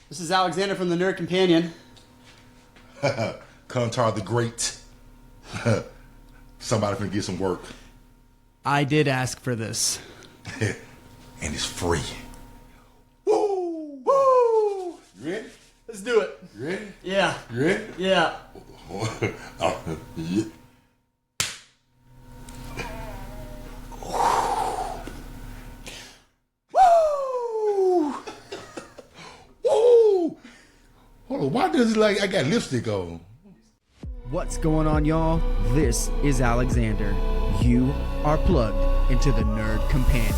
This is Alexander from the Nerd Companion. Kontar the Great. Somebody finna get some work. I did ask for this. And it's free. Woo! Woo! You ready? Let's do it. You ready? Yeah. You ready? Yeah. Yeah. Hold on, why does it like I got lipstick on? What's going on, y'all? This is Alexander. You are plugged into the Nerd Companion.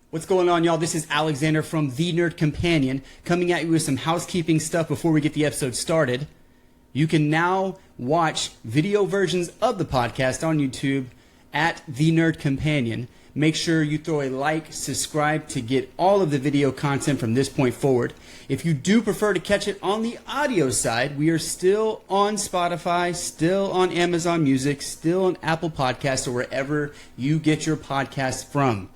What's going on, y'all? This is Alexander from The Nerd Companion, coming at you with some housekeeping stuff before we get the episode started. You can now watch video versions of the podcast on YouTube at The Nerd Companion. Make sure you throw a like, subscribe to get all of the video content from this point forward. If you do prefer to catch it on the audio side, we are still on Spotify, still on Amazon Music, still on Apple Podcasts, or wherever you get your podcasts from.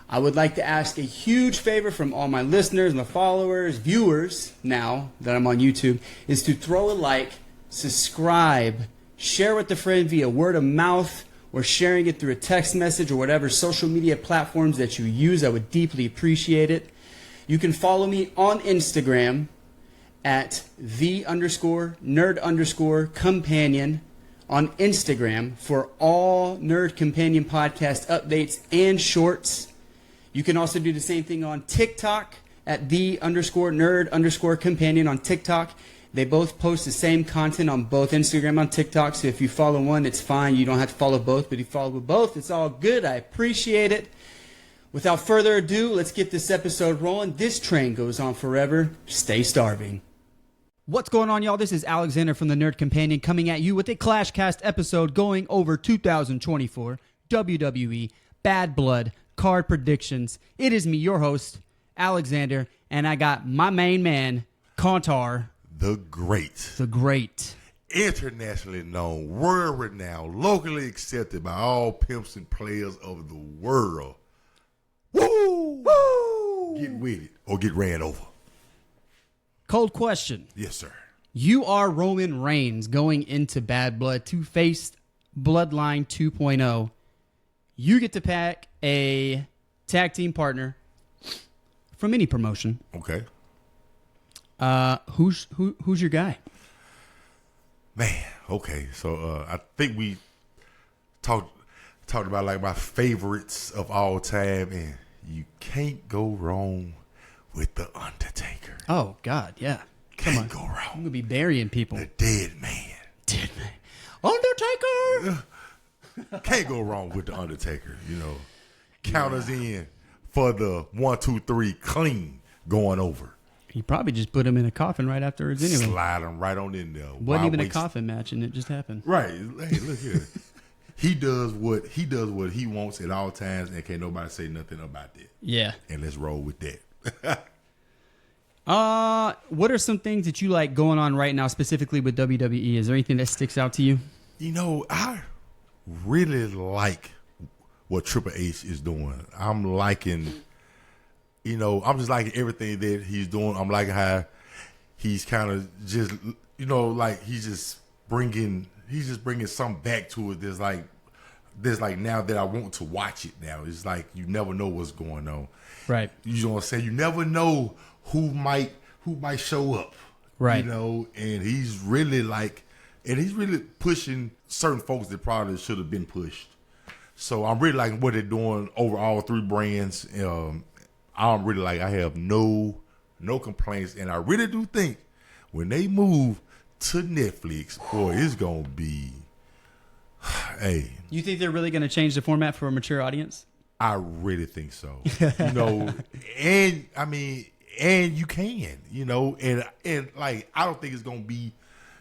I would like to ask a huge favor from all my listeners, my followers, viewers, now that I'm on YouTube, is to throw a like, subscribe, share with a friend via word of mouth, or sharing it through a text message or whatever social media platforms that you use. I would deeply appreciate it. You can follow me on Instagram at _nerd_companion on Instagram for all Nerd Companion podcast updates and shorts. You can also do the same thing on TikTok at _nerd_companion on TikTok. They both post the same content on both Instagram and TikTok. So if you follow one, it's fine. You don't have to follow both. But if you follow both, it's all good. I appreciate it. Without further ado, let's get this episode rolling. This train goes on forever. Stay starving. What's going on, y'all? This is Alexander from the Nerd Companion coming at you with a ClashCast episode going over 2024 WWE Bad Blood card predictions. It is me, your host, Alexander, and I got my main man, Kontar. The Great. The Great. Internationally known, world renowned, locally accepted by all pimps and players of the world. Woo! Woo! Get with it or get ran over. Cold question. Yes, sir. You are Roman Reigns going into Bad Blood to face Bloodline 2.0. You get to pack a tag team partner from any promotion. Okay. Who's your guy? Man, okay. So I think we talked about like my favorites of all time, and you can't go wrong with The Undertaker. Oh, God, yeah. Can't go wrong. I'm going to be burying people. The dead man. Dead man. Undertaker! Can't go wrong with The Undertaker, you know. Counters in for the 1, 2, 3 clean going over. He probably just put him in a coffin right afterwards anyway. Slide him right on in there. Wasn't even a coffin match, and it just happened. Right. Hey, look here. He does what he wants at all times, and can't nobody say nothing about that. Yeah. And let's roll with that. What are some things that you like going on right now, specifically with WWE? Is there anything that sticks out to you? You know, I really like what Triple H is doing. I'm liking, I'm just liking everything that he's doing. I'm liking how he's kind of just, like he's just bringing something back to it. There's like now that I want to watch it now. It's like you never know what's going on. Right. You know what I'm saying? You never know who might show up. Right. And he's really pushing certain folks that probably should have been pushed. So I'm really liking what they're doing over all three brands. I'm really like, I have no complaints, and I really do think when they move to Netflix, boy, it's gonna be. Hey, you think they're really going to change the format for a mature audience? I really think so. You know, and I mean, and you can, you know, and like I don't think it's gonna be,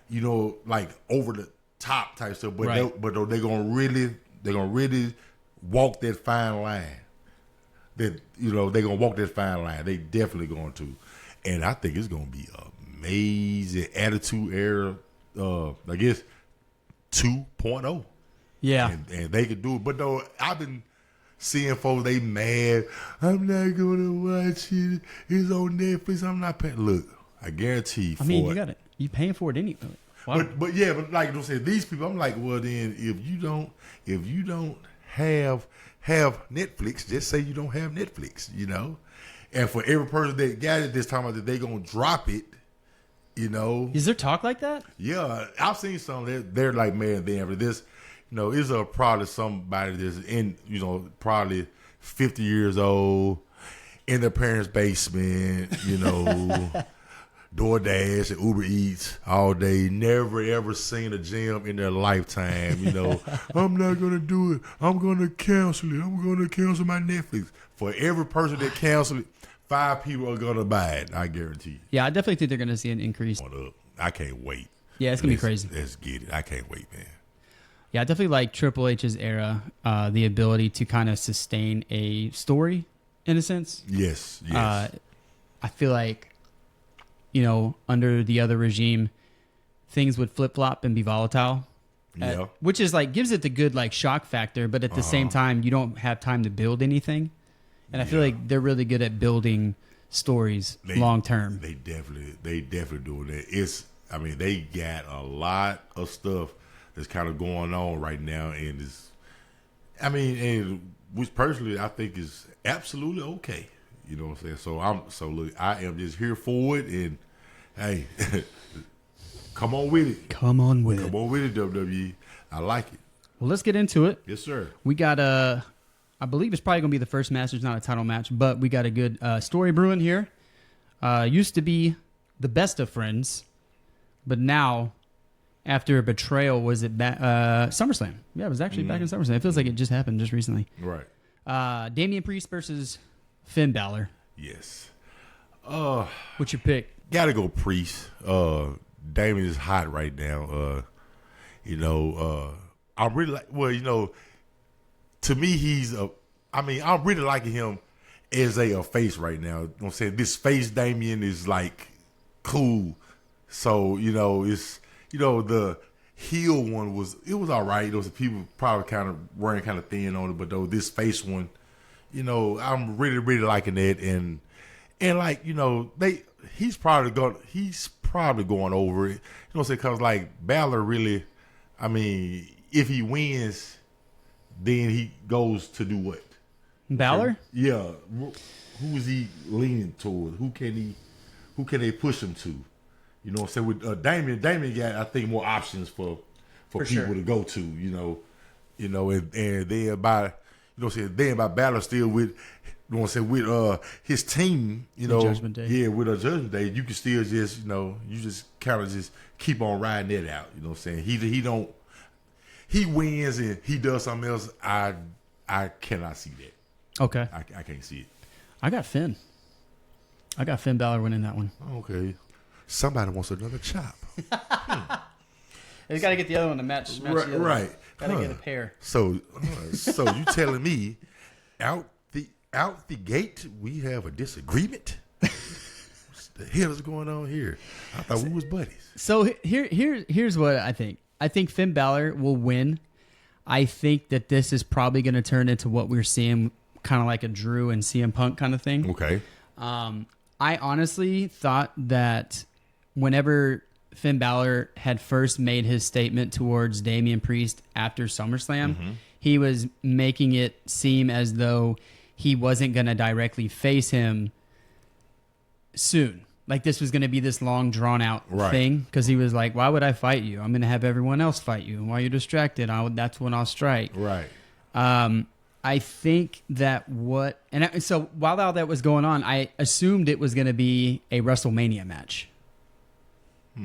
you know, like over the top type stuff, but Right. they're gonna really walk that fine line. That, you know, they're gonna walk that fine line. They definitely going to, and I think it's gonna be amazing. Attitude Era, I guess 2.0. Yeah. And they could do it. But though I've been seeing folks, they mad. I'm not gonna watch it. It's on Netflix. I'm not paying. Look, I guarantee. I mean, you got it. You paying for it anyway. Wow. But yeah, but like I'm saying, these people, I'm like, well then, if you don't have Netflix, just say you don't have Netflix, you know. And for every person that got it this time, that they gonna drop it, you know. Is there talk like that? Yeah, I've seen some. They're like, man, damn, this, you know, is probably somebody that's in, you know, probably 50 years old in their parents' basement, you know, DoorDash and Uber Eats all day, never ever seen a gym in their lifetime, you know. I'm not gonna do it. I'm gonna cancel it. I'm gonna cancel my Netflix. For every person that cancel it, 5 people are gonna buy it. I guarantee you. Yeah, I definitely think they're going to see an increase. I can't wait. Yeah, it's going to be crazy. Let's get it. I can't wait, man. Yeah, I definitely like Triple H's era, the ability to kind of sustain a story in a sense. Yes. I feel like, you know, under the other regime, things would flip flop and be volatile. Yeah. Which is like gives it the good like shock factor, but at the same time, you don't have time to build anything. And I feel like they're really good at building stories long term. They definitely doing that. I mean, they got a lot of stuff that's kind of going on right now, and which personally I think is absolutely okay. You know what I'm saying? So look, I am just here for it, and hey, come on with it. Come on with it, WWE. I like it. Well, let's get into it. Yes, sir. We got I believe it's probably going to be the first match. It's not a title match, but we got a good story brewing here. Used to be the best of friends, but now, after a betrayal, was it SummerSlam? Yeah, it was actually back in SummerSlam. It feels like it just happened just recently. Right. Damian Priest versus Finn Balor. Yes. What's your pick? Gotta go Priest. Damian is hot right now. You know, I'm really like, well, you know, to me, I'm really liking him as a face right now. You know what I'm saying? This face Damian is like cool. So, you know, it's, you know, the heel one was all right. Those people probably kind of wearing kind of thin on it, but though this face one, you know, I'm really, really liking that. And like, you know, he's probably going over it. You know what I'm saying? Cause like Balor really, I mean, if he wins, then he goes to do what? Balor? Yeah. Who is he leaning toward? Who can they push him to? You know what I'm saying? With Damian got, I think, more options for people to go to, you know, and then by, you know what I'm saying, then by Balor still with, you know what I'm saying, with his team, you know, Judgment Day. Yeah, with a Judgment Day, you can still just, you know, you just kind of just keep on riding it out, you know what I'm saying? He wins and he does something else. I cannot see that. Okay. I can't see it. I got Finn Balor winning that one. Okay. Somebody wants another chop. He's got to get the other one to match the other. Right. Got to get a pair. So you telling me out the gate we have a disagreement? What the hell is going on here? I thought we was buddies. So here's what I think. I think Finn Balor will win. I think that this is probably going to turn into what we're seeing, kind of like a Drew and CM Punk kind of thing. Okay. I honestly thought that whenever Finn Balor had first made his statement towards Damian Priest after SummerSlam, he was making it seem as though he wasn't going to directly face him soon. Like this was going to be this long, drawn-out thing. Because he was like, why would I fight you? I'm going to have everyone else fight you. And while you're distracted, that's when I'll strike. Right. I think that so while all that was going on, I assumed it was going to be a WrestleMania match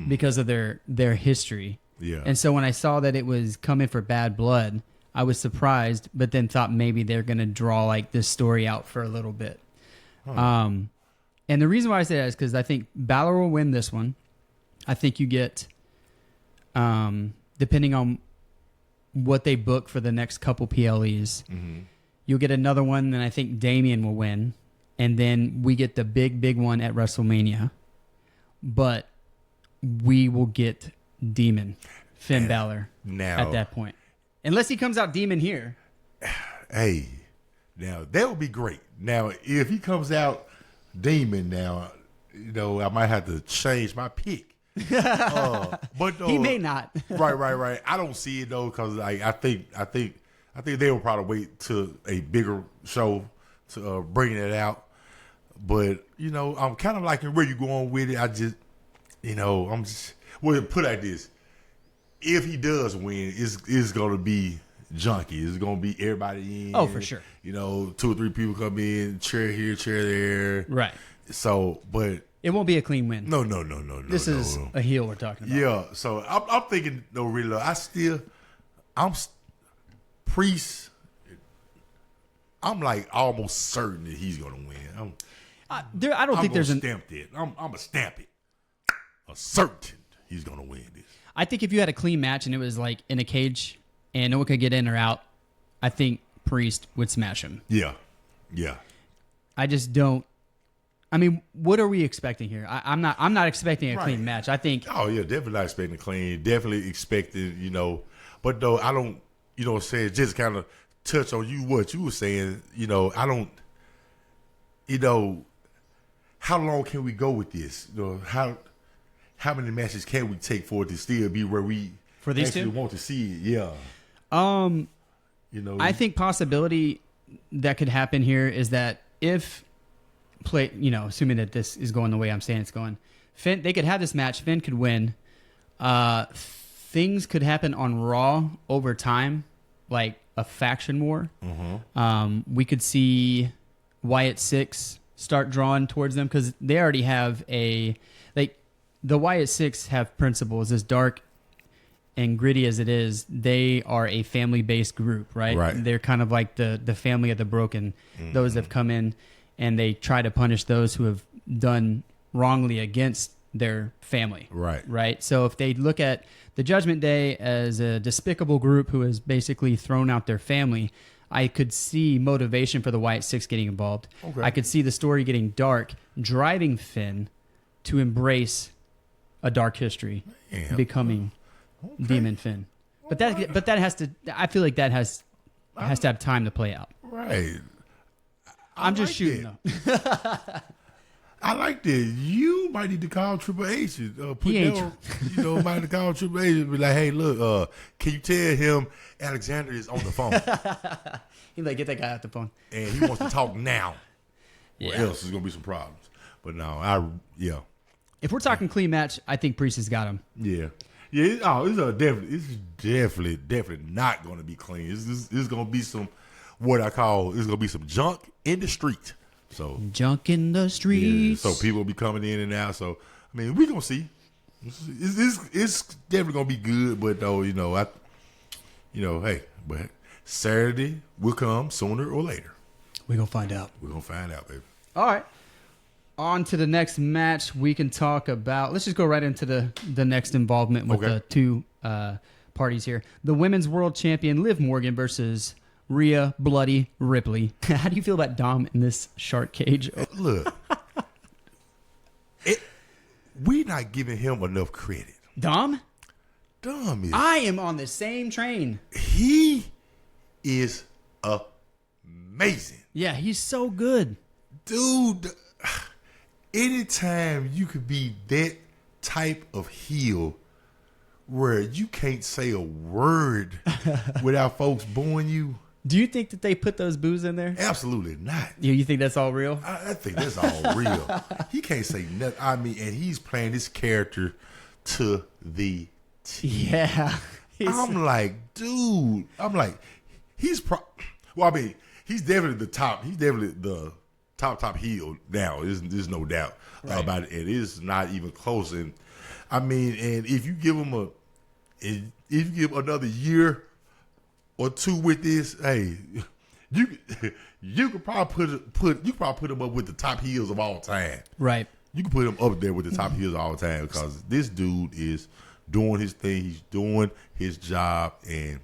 because of their history. Yeah. And so when I saw that it was coming for Bad Blood, I was surprised, but then thought maybe they're going to draw like this story out for a little bit. And the reason why I say that is because I think Balor will win this one. I think you get, depending on what they book for the next couple PLEs, you'll get another one, and I think Damian will win. And then we get the big one at WrestleMania. But we will get Demon, Finn Balor, now, at that point. Unless he comes out Demon here. Hey, now that would be great. Now, if he comes out Demon now, I might have to change my pick. But He may not. right. I don't see it though, because I think they will probably wait to a bigger show to bring it out. But I'm kind of liking where you're going with it. I just, put it like this: if he does win, it's gonna be junky. It's gonna be everybody in. Oh, for sure. 2 or 3 people come in, chair here, chair there. Right. So, but it won't be a clean win. No. This is a heel we're talking about. Yeah. So I'm thinking, no, really, I'm Priest. I'm like almost certain that he's gonna win. I don't think there's stamp it. I'm gonna stamp it. A certain he's gonna win this. I think if you had a clean match and it was like in a cage and no one could get in or out, I think Priest would smash him. Yeah. I just don't. I mean, what are we expecting here? I'm not expecting a clean match. I think. Oh yeah, definitely not expecting clean. Definitely expecting, But though I don't, say just kind of touch on what you were saying. I don't. How long can we go with this? How many matches can we take for it to still be where we for these actually two? Want to see it? Yeah. I think possibility that could happen here is that if assuming that this is going the way I'm saying it's going, Finn, they could have this match. Finn could win. Things could happen on Raw over time, like a faction war. We could see Wyatt Six start drawing towards them because they already have the Wyatt Six have principles. As dark and gritty as it is, they are a family-based group, right? They're kind of like the family of the broken, those that have come in and they try to punish those who have done wrongly against their family. Right. So if they look at the Judgment Day as a despicable group who has basically thrown out their family, I could see motivation for the Wyatt Six getting involved. Okay. I could see the story getting dark, driving Finn to embrace a dark history, becoming Demon Finn. But that has to. I feel like that has to have time to play out. Right. I'm just shooting though. I like that. You might need to call Triple H. Might need to call Triple H and be like, "Hey, look, can you tell him Alexander is on the phone?" He's like, "Get that guy off the phone." And he wants to talk now. Or else there's gonna be some problems. But no, If we're talking clean match, I think Priest has got him. Yeah. It's definitely not gonna be clean. It's gonna be some it's gonna be some junk in the street. So junk in the streets. So people will be coming in and out. So I mean, we gonna see. It's definitely gonna be good. But though, but Saturday will come sooner or later. We're gonna find out. We're gonna find out, baby. All right. On to the next match. We can talk about. Let's just go right into the next involvement with the two parties here. The Women's World Champion Liv Morgan versus Rhea Bloody Ripley. How do you feel about Dom in this shark cage? Look, we're not giving him enough credit. Dom is. I am on the same train. He is amazing. Yeah, he's so good. Dude, anytime you could be that type of heel where you can't say a word without folks booing you. Do you think that they put those boos in there? Absolutely not. You think that's all real? I think that's all real. He can't say nothing. I mean, and he's playing this character to the T. Yeah. I'm like, dude. He's definitely the top. He's definitely the top heel now. There's no doubt about it. It is not even close. And I mean, and if you give him another year or two with this, hey, you you could probably put him up with the top heels of all time. Right. You can put him up there with the top heels of all time because this dude is doing his thing. He's doing his job, and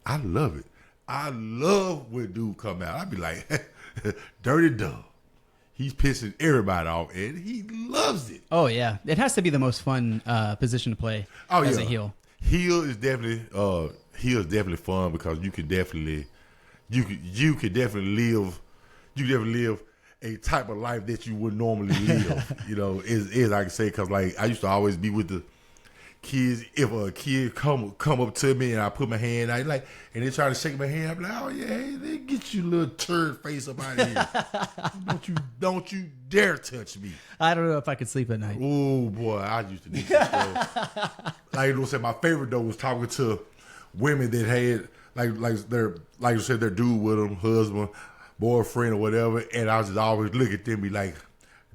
I love it. I love when dude come out. I'd be like, Dirty Dub. He's pissing everybody off, and he loves it. Oh yeah, it has to be the most fun position to play as a heel. Heel is definitely fun because you could definitely live a type of life that you would normally live. Is I can say because like I used to always be with the kids. If a kid come up to me and I put my hand out and they try to shake my hand, I'm like, oh yeah, hey, they get you little turd face up out of here. Don't you dare touch me. I don't know if I could sleep at night. Oh boy, I used to do stuff. My favorite though was talking to women that had like you said, their dude with them, husband, boyfriend or whatever, and I was just always look at them and be like,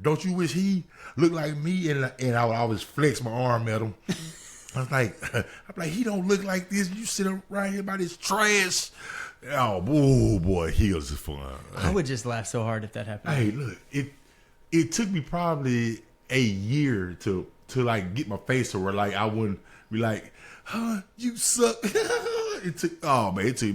don't you wish he looked like me? And I would always flex my arm at him. I'm like, he don't look like this. You sit around here about this trash. Oh boy, heels is fun. I would just laugh so hard if that happened. Hey, look, it took me probably a year to like get my face to where like I wouldn't be like, huh, you suck. It took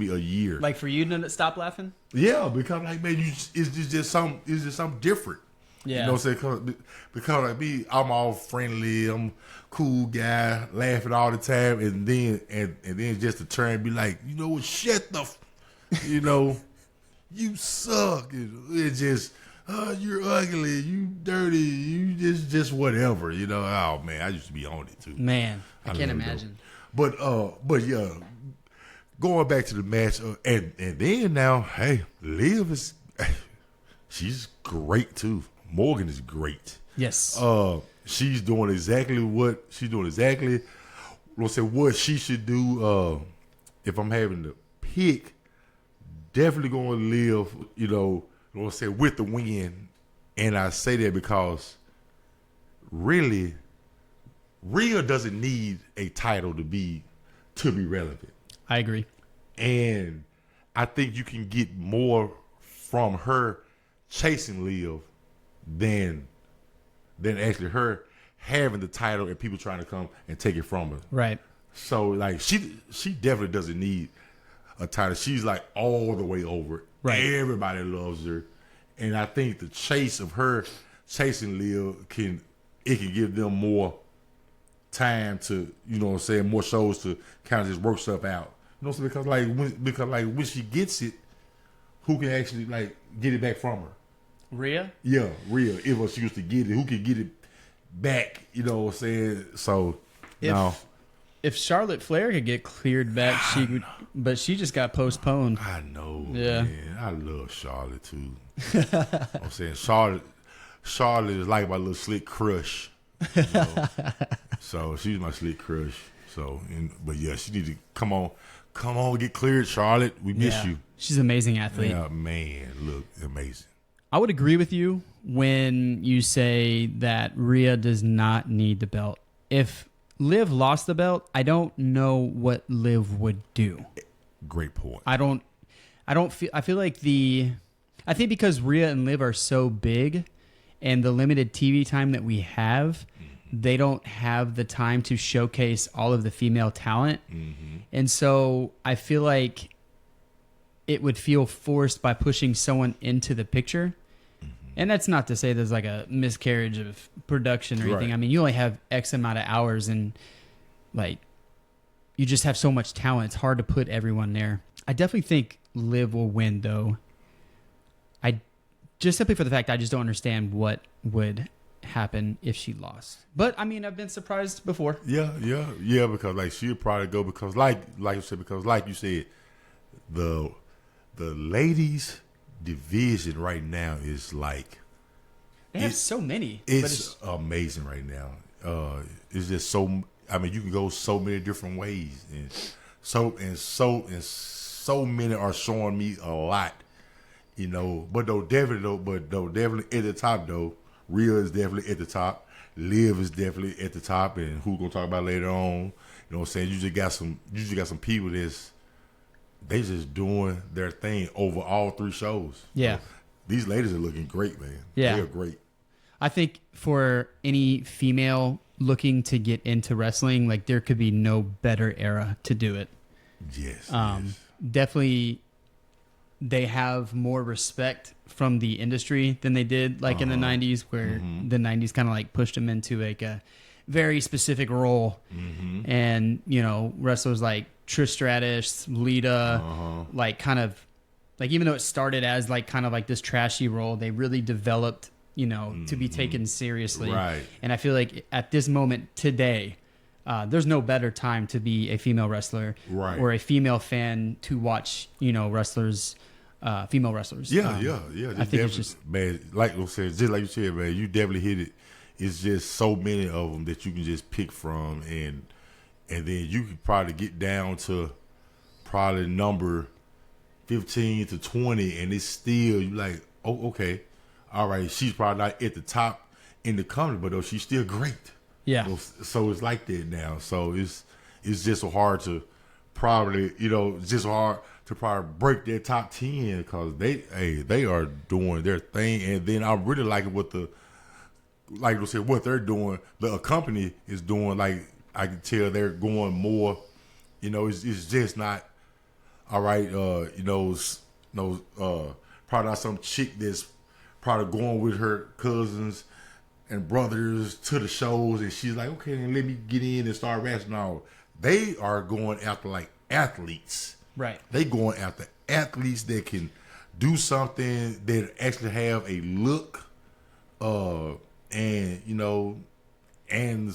me a year. Like for you to stop laughing? Yeah, because like man, it's just something different. Yeah. You know what I'm saying? Because like me, I'm all friendly, I'm a cool guy, laughing all the time, and then just to turn and be like, you know what, shut the you suck. It's just you're ugly, you dirty, you just whatever, Oh man, I used to be on it too. Man, I can't imagine. But yeah, going back to the match, and then now, hey, Liv is she's great too. Morgan is great. Yes. She's doing exactly what what she should do. If I'm having to pick, definitely going to live, with the win. And I say that because really, Rhea doesn't need a title to be relevant. I agree. And I think you can get more from her chasing Liv than actually her having the title and people trying to come and take it from her. Right. So like she definitely doesn't need a title. She's like all the way over it. Right. Everybody loves her. And I think the chase of her chasing Liv can give them more time to, more shows to kind of just work stuff out. Because when she gets it, who can actually like get it back from her? Rhea? Yeah, Rhea. If she used to get it, who could get it back? You know what I'm saying? So if Charlotte Flair could get cleared back, she would, but she just got postponed. I know, yeah. Man. I love Charlotte too. I'm saying Charlotte is like my little slick crush. So she's my slick crush. So, but yeah, she need to come on, get cleared, Charlotte. We miss you. She's an amazing athlete. Yeah, man, look amazing. I would agree with you when you say that Rhea does not need the belt. If Liv lost the belt, I don't know what Liv would do. Great point. I think because Rhea and Liv are so big and the limited TV time that we have, they don't have the time to showcase all of the female talent. Mm-hmm. And so I feel like it would feel forced by pushing someone into the picture. Mm-hmm. And that's not to say there's like a miscarriage of production or anything. Right. I mean, you only have X amount of hours and like you just have so much talent. It's hard to put everyone there. I definitely think Liv will win though. Just simply for the fact I just don't understand what would happen if she lost. But I mean, I've been surprised before. Yeah, because like she'll probably go because like you said, the ladies division right now is like they have so many. It's amazing right now. It's just so. I mean, you can go so many different ways, and so many are showing me a lot. But definitely at the top though. Rhea is definitely at the top. Liv is definitely at the top, and who we're gonna talk about later on. You know what I'm saying? You just got some people they just doing their thing over all 3 shows. Yeah. These ladies are looking great, man. Yeah. They're great. I think for any female looking to get into wrestling, like there could be no better era to do it. Yes. Definitely they have more respect from the industry than they did like in the 90s, where the 90s kind of like pushed them into like a very specific role. And, you know, wrestlers like Trish Stratus, Lita, like kind of like, even though it started as like kind of like this trashy role, they really developed, you know, to be taken seriously. Right. And I feel like at this moment today, there's no better time to be a female wrestler or a female fan to watch, you know, wrestlers, female wrestlers. Yeah. I think it's just, man, like I said, just like you said, man, you definitely hit it. It's just so many of them that you can just pick from, and then you could probably get down to probably number 15 to 20, and it's still you like, oh, okay, all right, she's probably not at the top in the company, but though she's still great. yeah. So it's like that now. So it's just so hard to probably, you know, it's just hard to probably break their top 10 because they are doing their thing, and then I really like it with like I said, what they're doing, the company is doing. Like I can tell they're going more. You know, it's just not all right. You know, probably not some chick that's probably going with her cousins and brothers to the shows, and she's like, okay, then let me get in and start wrestling. No, they are going after like athletes. Right. They going after athletes that can do something, that actually have a look, and you know, and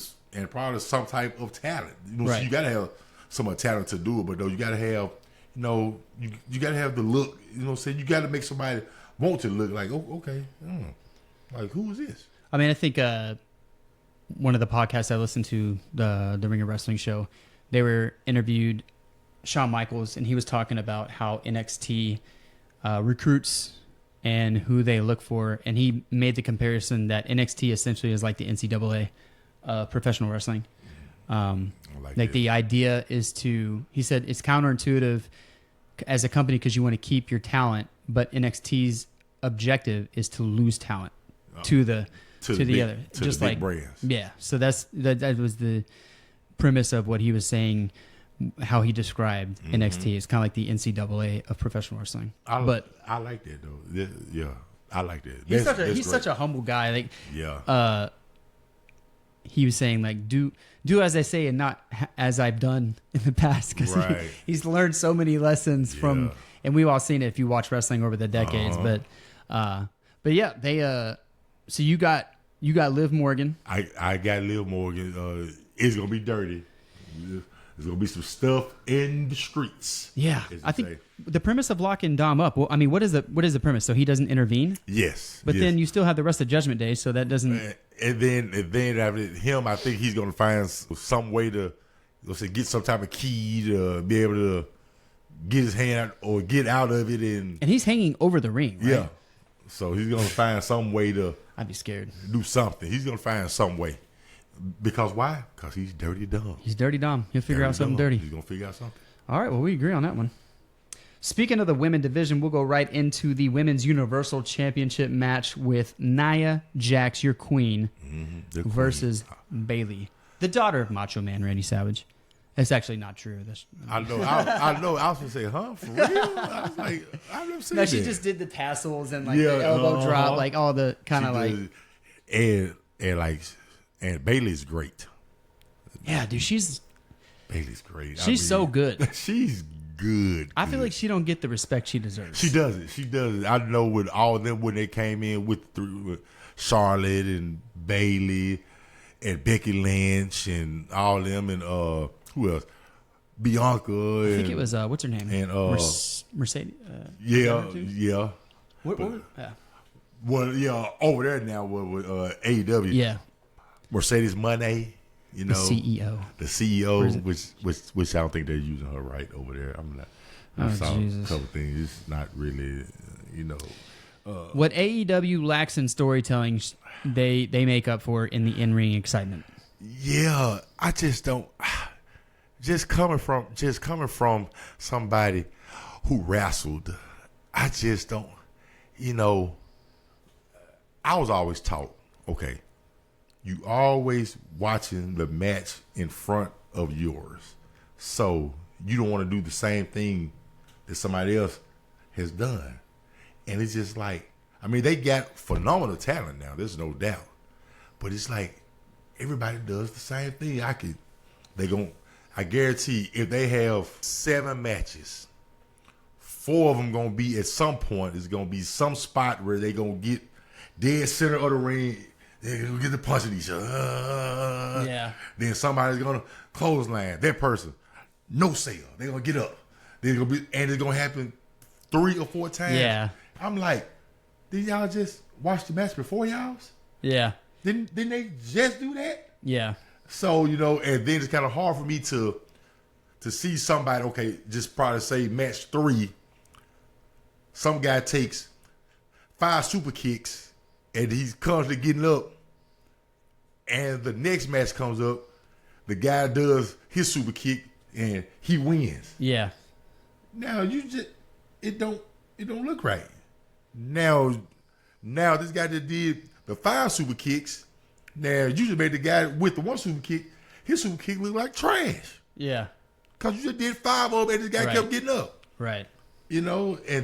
probably some type of talent. You know, right. So you gotta have some talent to do it, but though you gotta have, you know, you gotta have the look. You know, you gotta make somebody want to look like, oh, okay, like who is this? I mean, I think one of the podcasts I listened to, the Ring of Wrestling show, they were interviewed Shawn Michaels, and he was talking about how NXT recruits and who they look for, and he made the comparison that NXT essentially is like the NCAA professional wrestling. Like the idea is to, he said, it's counterintuitive as a company because you want to keep your talent, but NXT's objective is to lose talent to the other, just like brands. Yeah. So that was the premise of what he was saying. How he described NXT is kind of like the NCAA of professional wrestling. I like that though. Yeah, I like that. He's such a humble guy. Like, yeah. He was saying like, do as I say and not as I've done in the past, because he's learned so many lessons from, and we've all seen it if you watch wrestling over the decades. But yeah, they. So you got Liv Morgan. I got Liv Morgan. It's gonna be dirty. There's gonna be some stuff in the streets. Yeah, I think the premise of locking Dom up. Well, I mean, what is the premise? So he doesn't intervene. Yes, but then you still have the rest of Judgment Day, so that doesn't. And then after him, I think he's gonna find some way to, let's say, get some type of key to be able to get his hand out or get out of it, and he's hanging over the ring. Right? Yeah, so he's gonna find some way to. I'd be scared. Do something. He's gonna find some way. Because why? Because he's dirty dumb. He's dirty dumb. He'll figure out something dirty. He's going to figure out something. All right. Well, we agree on that one. Speaking of the women division, we'll go right into the Women's Universal Championship match with Nia Jax, your queen, versus Bayley, the daughter of Macho Man Randy Savage. That's actually not true. I know. I know. I was going to say, huh? For real? I was like, I've never seen that. She just did the tassels and like the elbow drop, like all the kind of like. And Bayley's great. Yeah, dude, Bayley's great. She's so good. She's good. I feel like she don't get the respect she deserves. She doesn't. I know with all of them when they came in with Charlotte and Bayley and Becky Lynch and all of them and who else? Bianca. I think it was what's her name? And Mercedes. Yeah. Well, over there now with AEW. Yeah. Mercedes Money, you know, the CEO, which I don't think they're using her right over there. I'm not. I saw a couple things. It's not really, you know. What AEW lacks in storytelling, they make up for in the in-ring excitement. Yeah, I just don't. Just coming from somebody who wrestled. I just don't, I was always taught, okay, you always watching the match in front of yours. So you don't want to do the same thing that somebody else has done. And it's just like, I mean, they got phenomenal talent now. There's no doubt. But it's like everybody does the same thing. I guarantee if they have 7 matches, 4 of them going to be at some point, it's going to be some spot where they going to get dead center of the ring. They're going to get the punching each other. Yeah. Then somebody's going to clothesline that person. No sale. They're going to get up. They're going to be, and it's going to happen 3 or 4 times. Yeah. I'm like, did y'all just watch the match before y'all's? Yeah. Didn't they just do that? Yeah. So, and then it's kind of hard for me to see somebody, okay, just probably say match 3, some guy takes 5 super kicks and he's constantly getting up, and the next match comes up, the guy does his super kick and he wins. Yeah. Now it don't look right. Now this guy that did the 5 super kicks, now you just made the guy with the 1 super kick, his super kick look like trash. Yeah. Cause you just did 5 of them and this guy kept getting up. Right. And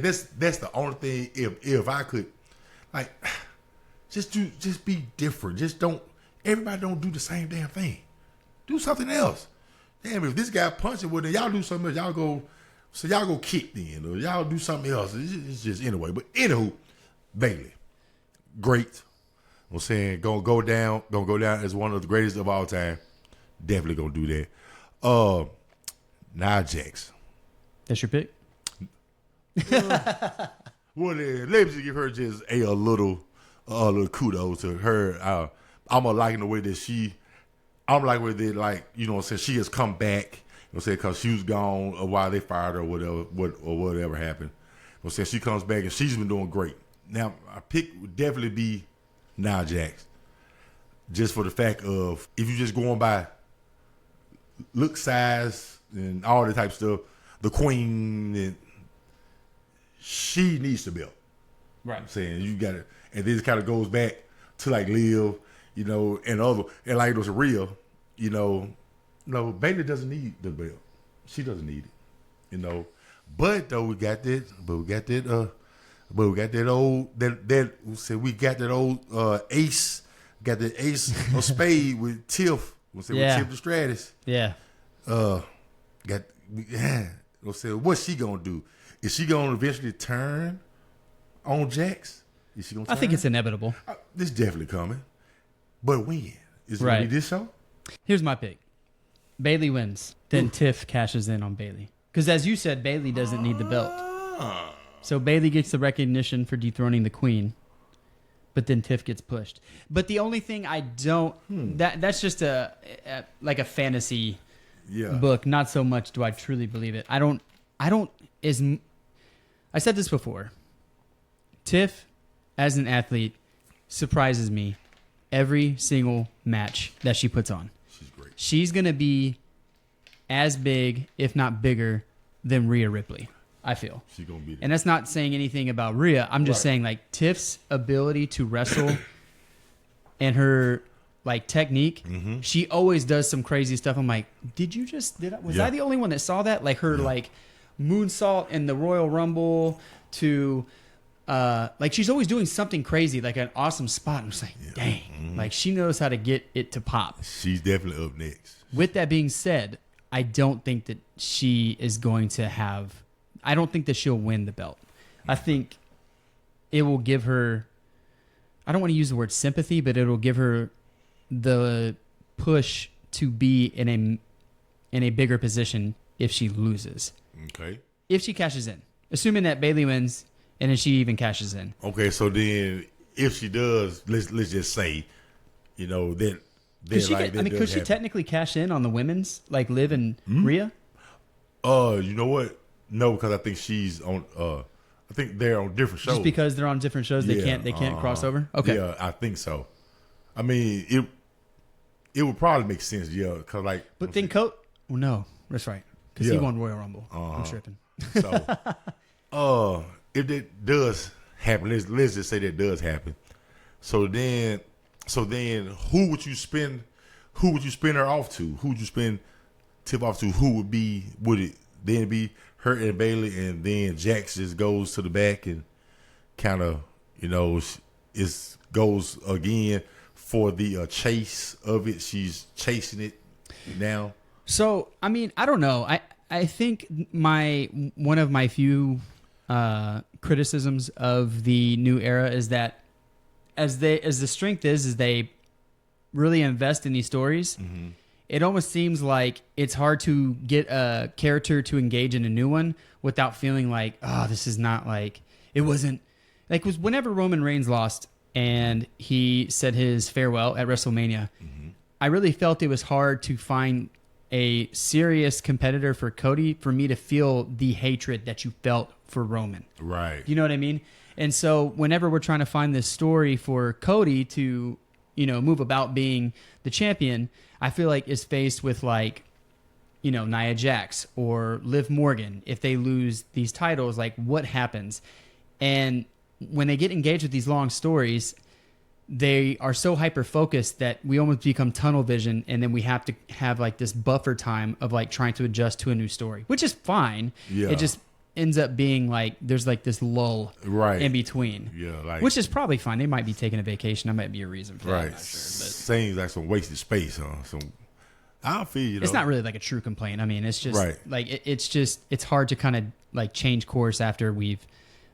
that's the only thing, if I could, like, just be different. Everybody don't do the same damn thing. Do something else. Damn, if this guy punching, well then y'all do something else. Y'all go kick then, or y'all do something else. It's just anyway. But anywho, Bailey, great. I'm saying gonna go down as one of the greatest of all time. Definitely gonna do that. Nia Jax. That's your pick? Well, then, let me just give her just a little kudos to her. I'm liking the way that I'm liking the way that, like, she has come back. Because she was gone a while, they fired her or whatever happened. She comes back and she's been doing great. Now, my pick would definitely be Nia Jax. Just for the fact of, if you're just going by look, size, and all that type of stuff, the queen, and she needs the belt. Right. I'm saying, you got it. And this kind of goes back to like Liv, and like it was real, no, Bailey doesn't need the belt. She doesn't need it, But though we got that old ace, got that ace of spade with Tiff. With Tiff the Stratus. Yeah. What's she gonna do? Is she gonna eventually turn on Jax? Is she gonna? I think it's inevitable. This definitely coming. But when? Is it gonna be this show? Here's my pick. Bailey wins. Then Tiff cashes in on Bailey. Because as you said, Bailey doesn't need the belt. So Bailey gets the recognition for dethroning the queen. But then Tiff gets pushed. But the only thing I don't... That's just a fantasy book. Not so much do I truly believe it. I said this before. Tiff, as an athlete, surprises me every single match that she puts on. She's great. She's going to be as big, if not bigger, than Rhea Ripley, I feel. She's going to be there. And that's not saying anything about Rhea. I'm just saying, like, Tiff's ability to wrestle and her, like, technique, she always does some crazy stuff. I'm like, was I the only one that saw that? Like, her, like, moonsault in the Royal Rumble to... like, she's always doing something crazy, like an awesome spot. I'm just like, dang. Like, she knows how to get it to pop. She's definitely up next. With that being said, I don't think that she is going to have... I don't think that she'll win the belt. I think it will give her... I don't want to use the word sympathy, but it'll give her the push to be in a bigger position if she loses. Okay. If she cashes in. Assuming that Bailey wins... And then she even cashes in. Okay, so then if she does, let's just say, that could she technically cash in on the women's, like Liv and Rhea? You know what? No, because I think she's on. I think they're on different shows. Just because they're on different shows, they can't cross over. Okay. Yeah, I think so. I mean, it would probably make sense. Yeah, because like. But then no, that's right. Because he won Royal Rumble. I'm tripping. So, if that does happen, let's just say that does happen. So then, who would you spin? Who would you spin her off to? Who would you spin tip off to? Who would be? Would it then be her and Bailey, and then Jax just goes to the back and kind of, goes again for the chase of it. She's chasing it now. So, I mean, I don't know. I think one of my few criticisms of the new era is that as the strength is they really invest in these stories. Mm-hmm. It almost seems like it's hard to get a character to engage in a new one without feeling like, oh, this is not like, it wasn't like, was whenever Roman Reigns lost and he said his farewell at WrestleMania, mm-hmm. I really felt it was hard to find a serious competitor for Cody for me to feel the hatred that you felt for Roman. Right. You know what I mean? And so whenever we're trying to find this story for Cody to, move about being the champion, I feel like is faced with like, Nia Jax or Liv Morgan. If they lose these titles, like what happens? And when they get engaged with these long stories, they are so hyper-focused that we almost become tunnel vision, and then we have to have like this buffer time of like trying to adjust to a new story, which is fine. Yeah. It just ends up being like there's like this lull in between. Yeah, like, which is probably fine. They might be taking a vacation. That might be a reason for that. Right. I'm not sure, but seems like some wasted space, huh? I feel you. It's not really like a true complaint. I mean, it's just like it's hard to kind of like change course after we've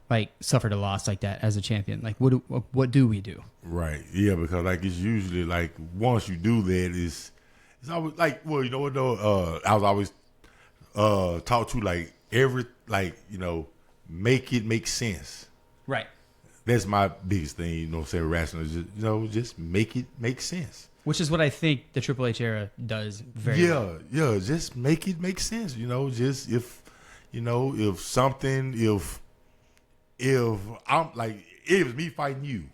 like suffered a loss like that as a champion. Like what do we do? Right. Yeah, because like it's usually like once you do that, it's always like, well, you know what though? I was always taught to like make it make sense. Right. That's my biggest thing, say rational, just make it make sense. Which is what I think the Triple H era does very well. Yeah, just make it make sense, just if I'm like, if it's me fighting you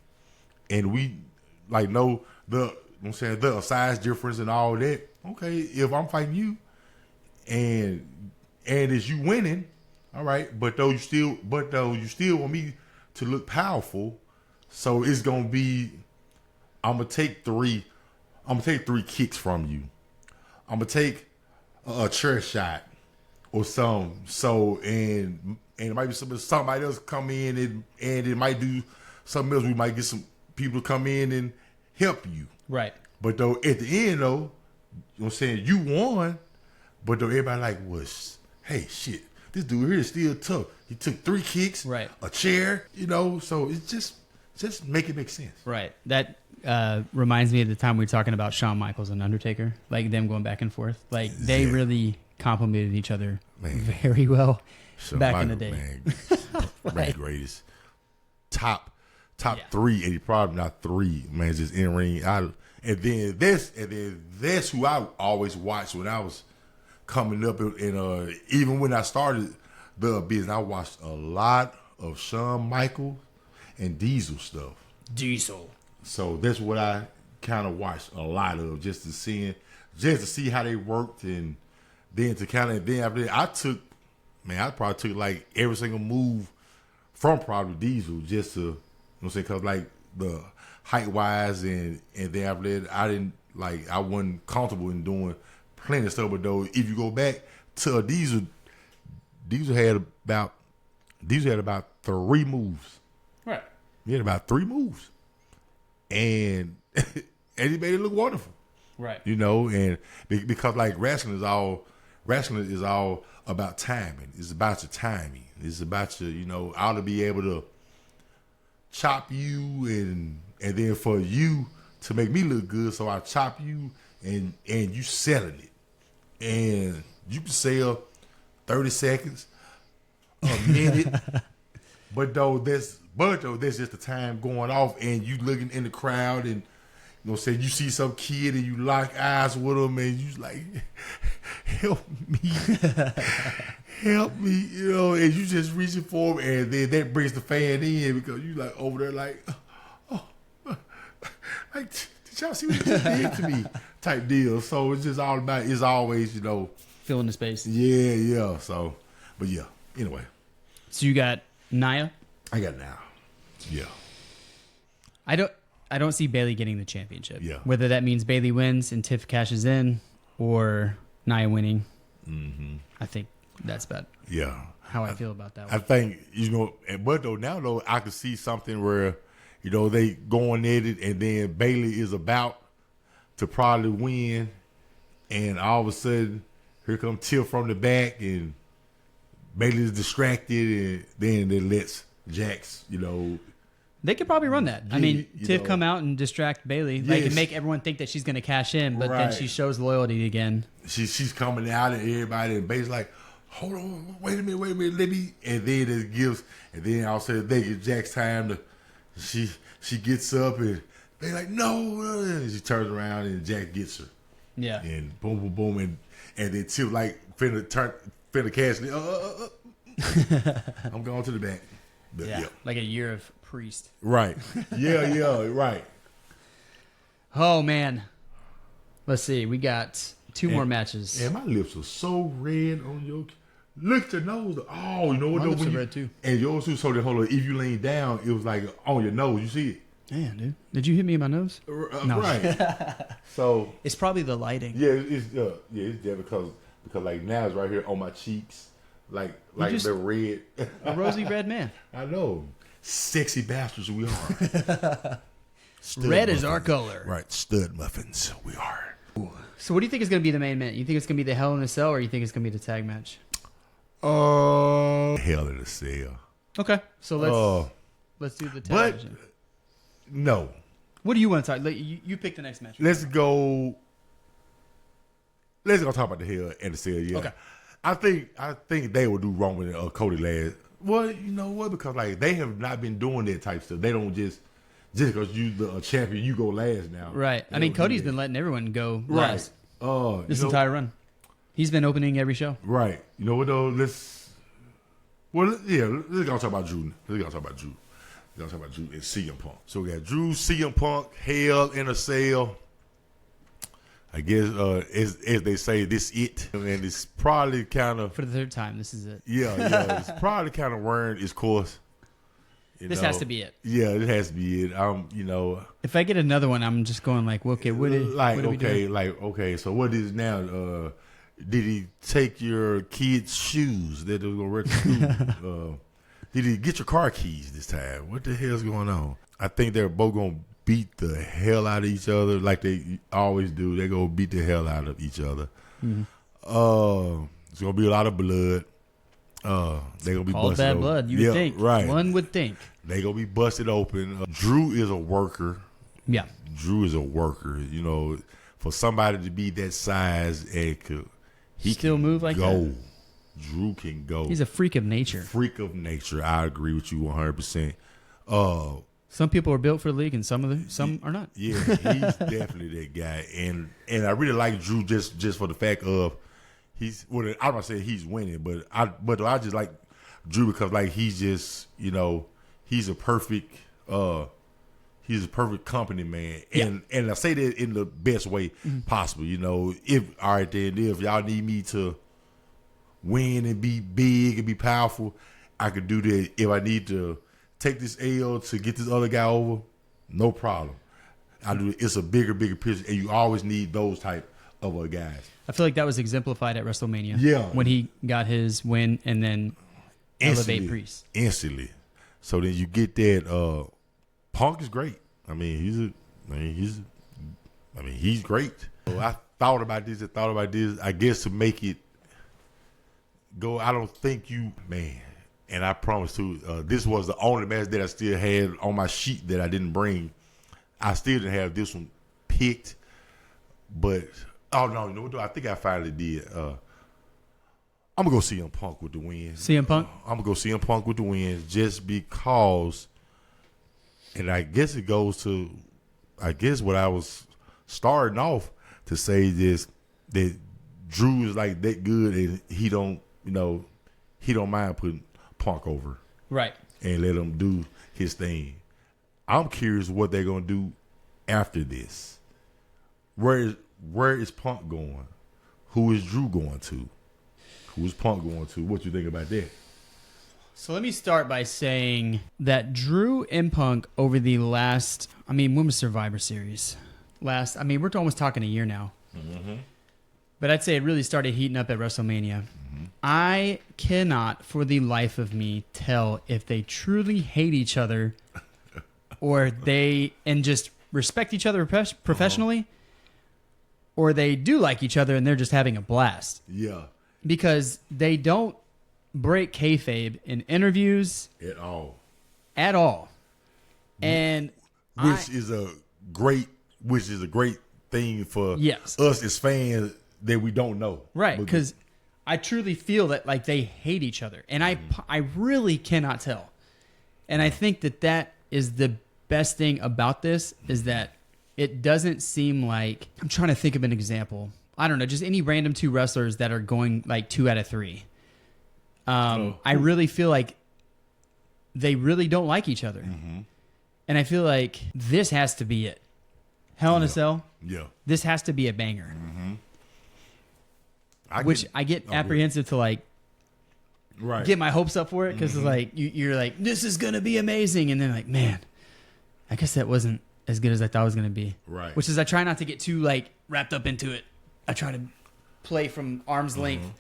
and we like know the size difference and all that, okay, if I'm fighting you and it's you winning, all right, but though you still want me to look powerful, so it's gonna be I'm gonna take three kicks from you. I'm gonna take a chair shot or something. So and it might be somebody else come in and it might do something else. We might get some people to come in and help you. Right. But though at the end though, you know what I'm saying, you won, but though everybody like was, hey shit, this dude here is still tough. He took 3 kicks, right, a chair, so it's just make it make sense. Right. That reminds me of the time we were talking about Shawn Michaels and Undertaker, like them going back and forth. Like they really complimented each other very well back in the day. Man, greatest. Top 3, and he probably not 3, man, just in ring. And then that's who I always watched when I was coming up, and even when I started the business, I watched a lot of Shawn Michaels and Diesel stuff. Diesel. So that's what I kind of watched a lot of, just to see how they worked, and then after that, I probably took like every single move from probably Diesel, just to, because like the height wise, and then after that, I wasn't comfortable in doing plenty of stuff. But though, if you go back to Diesel had about 3 moves. Right. He had about 3 moves. And he made it look wonderful. Right. And because like wrestling is all about timing. It's about your timing. It's about your, I ought to be able to chop you and then for you to make me look good, so I chop you and you selling it. And you can sell 30 seconds, a minute, but though that's just the time going off, and you looking in the crowd, and you see some kid and you lock eyes with him, and you like, help me, and you just reaching for him, and then that brings the fan in, because you like over there like, like, did y'all see what you just did to me? Type deal. So it's just all about, it's always, filling the space. Yeah. So, but yeah. Anyway. So you got Nia? I got now. Yeah. I don't see Bailey getting the championship. Yeah. Whether that means Bailey wins and Tiff cashes in or Nia winning. Mm-hmm. I think that's about how I feel about that one. I think, but now I can see something where, they going at it and then Bailey is about to probably win and all of a sudden here comes Tiff from the back and Bailey's distracted and then it lets Jax, They could probably run that. I mean, Tiff come out and distract Bailey. Yes. Like, and make everyone think that she's going to cash in, but then she shows loyalty again. She's coming out and everybody, and Bailey's like, hold on, wait a minute, let me. And then it gives, and then all of a sudden they give Jax time to, she gets up and they like, no. And she turns around and Jax gets her. Yeah. And boom, boom, boom. And then Tiff like, finna cash it. I'm going to the back. But, yeah. Like a year of Priest. Right. Yeah, right. Oh, man. Let's see. We got two more matches. And my lips are so red on your... Look at your nose. Oh, you know what? My lips are red, too. And yours too. So hold on. If you lean down, it was like on your nose. You see it? Yeah, dude. Did you hit me in my nose? No. Right. So... It's probably the lighting. Yeah, it's there because like now it's right here on my cheeks. Like they're red. A rosy red man. I know. Sexy bastards we are. Red is our color. Right. Stud muffins we are. So what do you think is going to be the main event? You think it's going to be the Hell in a Cell or you think it's going to be the tag match? Hell in a Cell. Okay. So let's do the tag match. No. What do you want to talk? You pick the next match. Let's go talk about the Hell in a Cell. Yeah. Okay. I think they will do Roman and Cody last. Well, you know what? Because like they have not been doing that type stuff. They don't just because you the champion, you go last now. Right. I mean, Cody's been letting everyone go last. Right. This entire run, he's been opening every show. Right. You know what though? Let's go talk about Drew. Let's go talk about Drew and CM Punk. So we got Drew, CM Punk, Hell in a Cell. I guess, as they say, this it. And it's probably kind of... For the third time, this is it. Yeah. It's probably kind of wearing its course. This has to be it. Yeah, it has to be it. If I get another one, I'm just going like, okay, what are we doing? Okay, so what is now? Did he take your kid's shoes that they were going to wear to school? Did he get your car keys this time? What the hell's going on? I think they're both going to beat the hell out of each other like they always do. They're going to beat the hell out of each other. Mm-hmm. It's going to be a lot of blood. They're going to be all busted bad open. blood, you would think. Right. One would think. They're going to be busted open. Drew is a worker. Yeah. Drew is a worker. For somebody to be that size and he still can move like go. that. Drew can go. He's a freak of nature. Freak of nature. I agree with you 100%. Some people are built for the league, and some are not. Yeah, he's definitely that guy, and I really like Drew just for the fact of I'm not saying he's winning, but I just like Drew because like he's just he's a perfect company man, and I say that in the best way possible. If y'all need me to win and be big and be powerful, I could do that. If I need to take this L to get this other guy over, no problem. I do. It's a bigger picture, and you always need those type of guys. I feel like that was exemplified at WrestleMania. Yeah, when he got his win and then elevate Priest instantly. So then you get that. Punk is great. He's great. So I thought about this. I guess to make it go, I don't think and I promise too, this was the only match that I still had on my sheet that I didn't bring. I still didn't have this one picked, but no, you know what? I think I finally did. I'm gonna go CM Punk with the win. CM Punk. I'm gonna go CM Punk with the win just because, and I guess it goes to, what I was starting off to say this that Drew is like that good and he don't mind putting Punk over, right, and let him do his thing. I'm curious what they're gonna do after this. Where is Punk going? Who is Drew going to? Who is Punk going to? What you think about that? So let me start by saying that Drew and Punk over the last, when was Survivor Series? We're almost talking a year now. Mm-hmm. But I'd say it really started heating up at WrestleMania. Mm-hmm. I cannot, for the life of me, tell if they truly hate each other or and just respect each other professionally, or they do like each other and they're just having a blast. Yeah. Because they don't break kayfabe in interviews at all. And which is a great thing for us as fans that we don't know. Right, because I truly feel that like they hate each other, and I really cannot tell. And I think that is the best thing about this is that it doesn't seem like, I'm trying to think of an example. I don't know, just any random two wrestlers that are going like 2 out of 3. I really feel like they really don't like each other. Mm-hmm. And I feel like this has to be it. Hell in a Cell. Yeah. This has to be a banger. Mm-hmm. I get apprehensive to like get my hopes up for it because it's like you're like, this is going to be amazing. And then like, man, I guess that wasn't as good as I thought it was going to be. Right. Which is I try not to get too like wrapped up into it. I try to play from arm's length.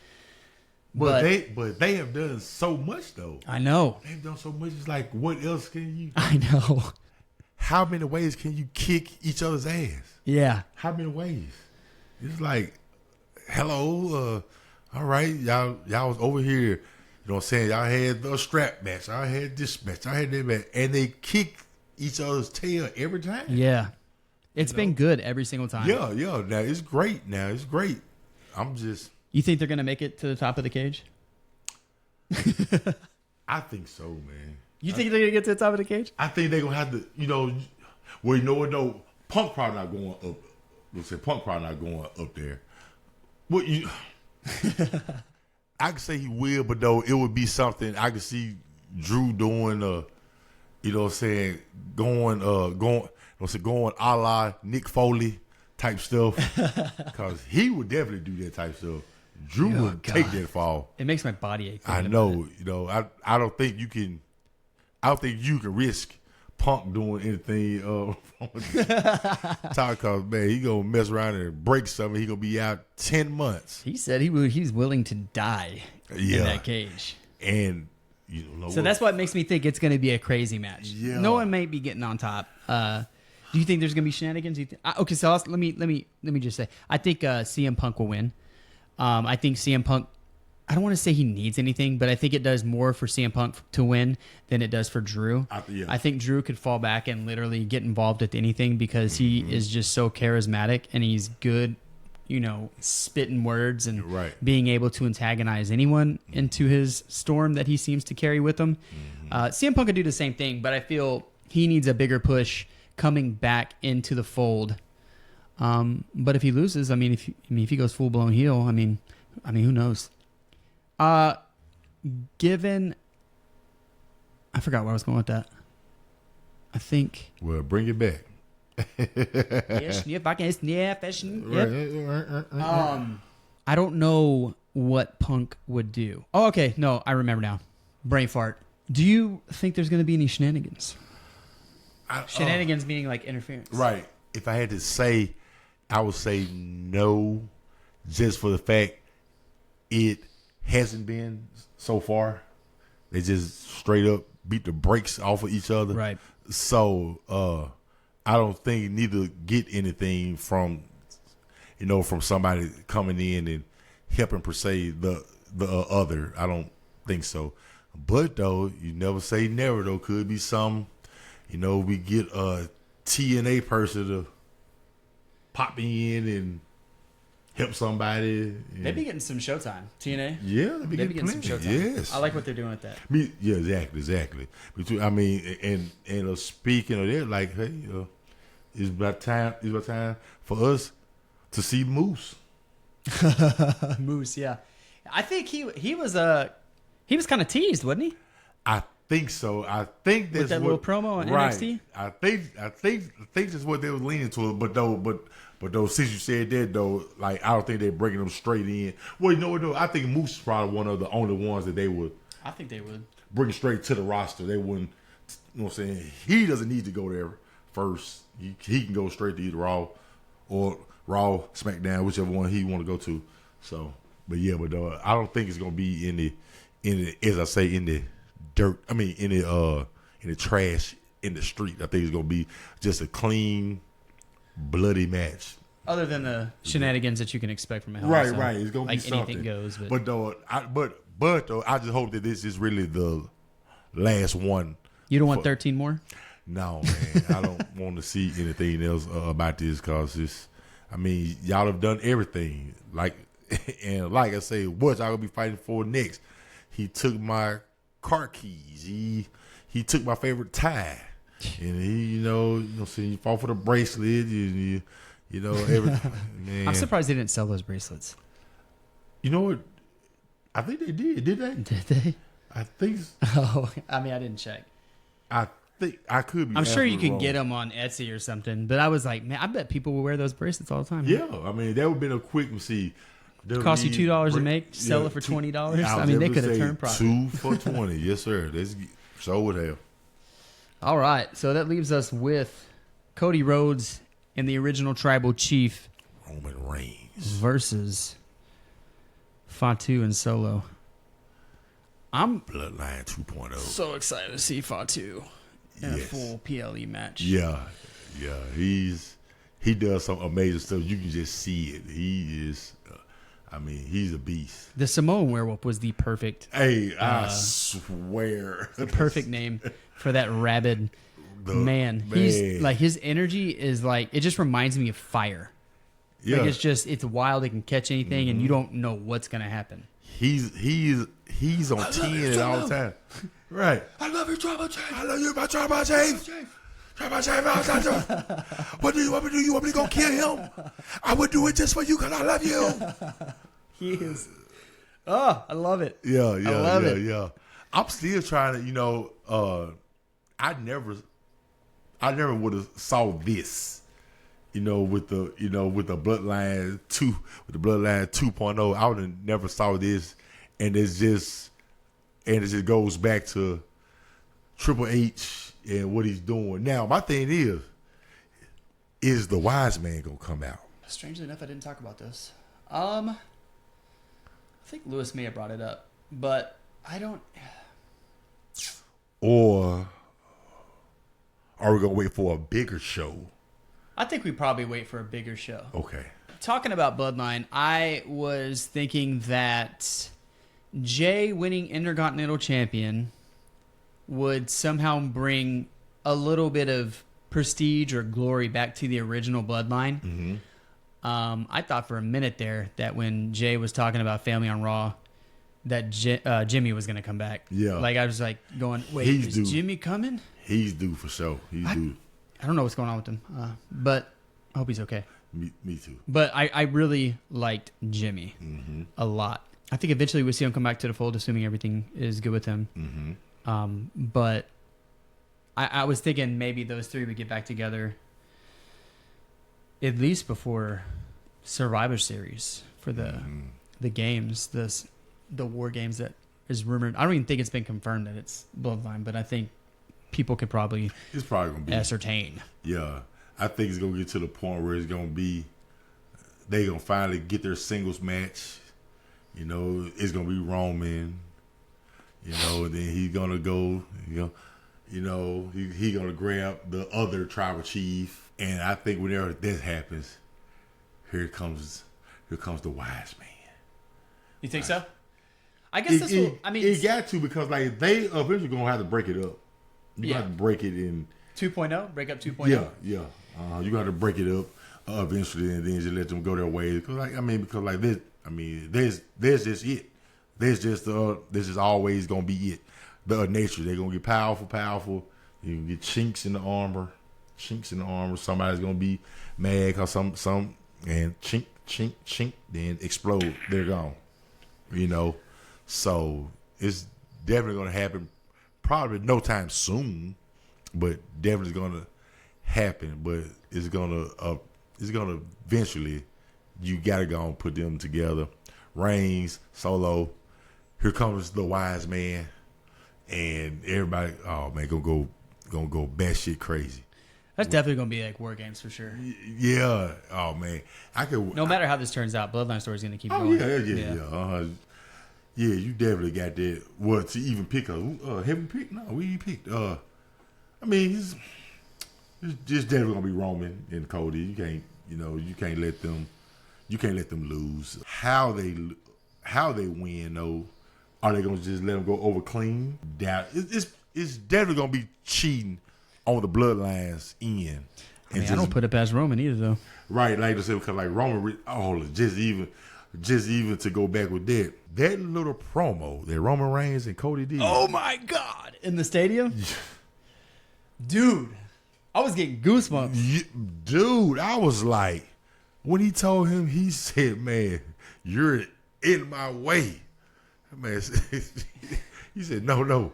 But they have done so much though. I know. They've done so much. It's like, what else can you? I know. How many ways can you kick each other's ass? Yeah. How many ways? It's like, hello, all right, y'all was over here. You know what I'm saying? Y'all had the strap match. I had this match. I had that match, and they kick each other's tail every time. Yeah. It's been good every single time. Yeah. Now it's great. I'm just. You think they're gonna make it to the top of the cage? I think so, man. You think they're gonna get to the top of the cage? I think they're gonna have to, well, you know what though? Punk probably not going up. Let's say Punk probably not going up there. What you? I could say he will, but though it would be something I could see Drew doing. You know what I'm saying? Going a la Nick Foley type stuff, because he would definitely do that type stuff. Drew would take that fall. It makes my body ache. I know. I don't think you can. I don't think you can risk Punk doing anything. Because man, he gonna mess around and break something. He gonna be out 10 months. He said he's willing to die in that cage. And so that's what makes me think it's gonna be a crazy match. Yeah. No one may be getting on top. Do you think there's gonna be shenanigans? Okay, so let me just say, I think CM Punk will win. I think CM Punk, I don't want to say he needs anything, but I think it does more for CM Punk to win than it does for Drew. I think Drew could fall back and literally get involved with anything because he is just so charismatic and he's good, spitting words and being able to antagonize anyone into his storm that he seems to carry with him. CM Punk could do the same thing, but I feel he needs a bigger push coming back into the fold. But if he loses, if he goes full blown heel, who knows? Given, I forgot where I was going with that. I think. Well, bring it back. I don't know what Punk would do. Oh, okay. No, I remember now. Brain fart. Do you think there's going to be any shenanigans? Shenanigans meaning like interference. Right. If I had to say, I would say no, just for the fact it hasn't been so far. They just straight up beat the brakes off of each other. Right. So I don't think neither get anything from somebody coming in and helping per se the other. I don't think so. But though, you never say never though. Could be some, we get a TNA person to pop in and help somebody. They be getting some showtime. TNA. Yeah, they be getting some showtime. Yes, I like what they're doing with that. Yeah, exactly. And speaking of that, like, hey, it's about time for us to see Moose. Moose, yeah. I think he was kind of teased, wasn't he? I think so. I think that's with that little promo on NXT. I think that's what they was leaning to. But though, since you said that though, like I don't think they're breaking them straight in. Well, you know what though? I think Moose is probably one of the only ones that they would. I think they would. bring it straight to the roster. They wouldn't, you know what I'm saying? He doesn't need to go there first. He can go straight to either Raw or SmackDown, whichever one he want to go to. So, but I don't think it's gonna be in the as I say in the dirt. I mean in the trash in the street. I think it's gonna be just a clean, bloody match. Other than the shenanigans that you can expect from a Hell in a Cell. Right. It's gonna be something. Anything goes. But I just hope that this is really the last one. You don't want 13 more? No, man. I don't want to see anything else about this because y'all have done everything. Like I say, what y'all gonna be fighting for next? He took my car keys. He took my favorite tie, and he fought for the bracelet. Everything. Man. I'm surprised they didn't sell those bracelets. You know what? I think they did. Did they? Did they? I think. Oh, I didn't check. I think I could be. I'm sure you can wrong. get them on Etsy or something. But I was like, man, I bet people will wear those bracelets all the time. Yeah, that would have been a quick see. Cost you $2 to make, sell it for $20. They could have turned profit. 2 for $20. Yes, sir. So would have. All right, so that leaves us with Cody Rhodes and the original Tribal Chief Roman Reigns versus Fatu and Solo. I'm Bloodline 2.0. so excited to see Fatu in a full PLE match. Yeah. He does some amazing stuff. You can just see it. He is. He's a beast. The Samoan Werewolf was the perfect. Hey, I swear, the perfect name for that rabid man. He's like, his energy is like, it just reminds me of fire. Yeah, like it's wild. It can catch anything, and you don't know what's gonna happen. He's on 10 all the time. Right. I love you, Tribal Chief. I love you, my Tribal Chief. Tribal Chief. What do you want me to do? You want me to go kill him? I would do it just for you because I love you. He is. Oh, I love it. Yeah. I love it. Yeah. I'm still trying to, I never would have saw this, with the Bloodline 2.0. I would have never saw this, and it just goes back to Triple H and what he's doing now. My thing is the Wise Man gonna come out? Strangely enough, I didn't talk about this. I think Lewis may have brought it up, but I don't. Or are we gonna wait for a bigger show? I think we probably wait for a bigger show. Okay. Talking about Bloodline, I was thinking that Jay winning Intercontinental Champion would somehow bring a little bit of prestige or glory back to the original Bloodline. Mm-hmm. I thought for a minute there that when Jay was talking about Family on Raw, that Jimmy was going to come back. Yeah. Like, I was like going, wait, is Jimmy coming? He's due for sure. He's due. I don't know what's going on with him, but I hope he's okay. Me too. But I really liked Jimmy a lot. I think eventually we'll see him come back to the fold, assuming everything is good with him. Mm-hmm. But I was thinking maybe those three would get back together at least before Survivor Series for the games, the War Games that is rumored. I don't even think it's been confirmed that it's Bloodline, but I think people could probably gonna be ascertain. Yeah, I think it's gonna get to the point where it's gonna be they gonna finally get their singles match. It's gonna be Roman. Then he's gonna go. He gonna grab the other Tribal Chief, and I think whenever that happens, here comes the Wise Man. You think so? I guess this will. I mean, it got to, because like they eventually gonna have to break it up. You have to break it in 2.0, break up 2.0. Yeah. You got to break it up eventually, and then just let them go their way. Because this, there's just it. This is always gonna be it. The nature, they're gonna get powerful. You can get chinks in the armor. Somebody's gonna be mad because some and chink, then explode. They're gone. So it's definitely gonna happen. Probably no time soon, but definitely gonna happen. But it's gonna eventually. You gotta go and put them together. Reigns, Solo. Here comes the Wise Man. and everybody, oh man, gonna go batshit crazy. That's definitely gonna be like war games for sure. Yeah. Oh man, I could. No matter how this turns out, Bloodline Story is gonna keep Oh going. yeah. Yeah, you definitely got that. Well, to even pick heavy pick? No, we ain't picked. I mean, it's just definitely gonna be Roman and Cody. You can't let them lose. How they win though? Are they gonna just let them go over clean? Doubt. It's definitely gonna be cheating on the Bloodlines end. I mean, I don't put it past Roman either though. Right, like I said, because like Roman, just even to go back with that little promo that Roman Reigns and Cody did. Oh my God! In the stadium, dude, I was getting goosebumps. Dude, I was like, when he told him, he said, "Man, you're in my way." Man, he said, "No,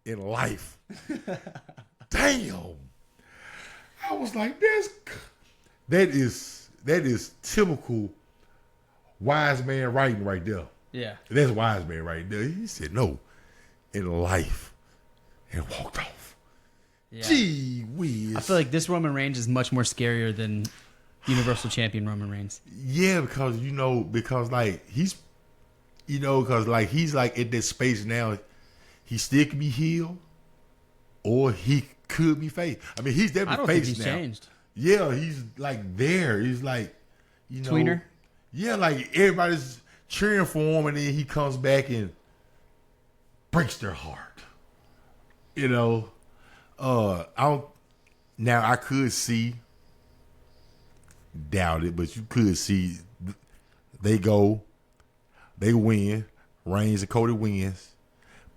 in life." Damn. I was like, that is typical wise man writing right there. Yeah. That's wise man right there. He said, no, in life, and walked off. Yeah. Gee whiz. I feel like this Roman Reigns is much more scarier than Universal Champion Roman Reigns. Yeah, because he's like in this space now. He still can be healed, or he could be face. I mean, he's definitely face now. I don't think he's changed. Yeah, he's like there. He's like, tweener. Yeah, like everybody's cheering for him, and then he comes back and breaks their heart. I could see, doubt it, but you could see they win. Reigns and Cody wins.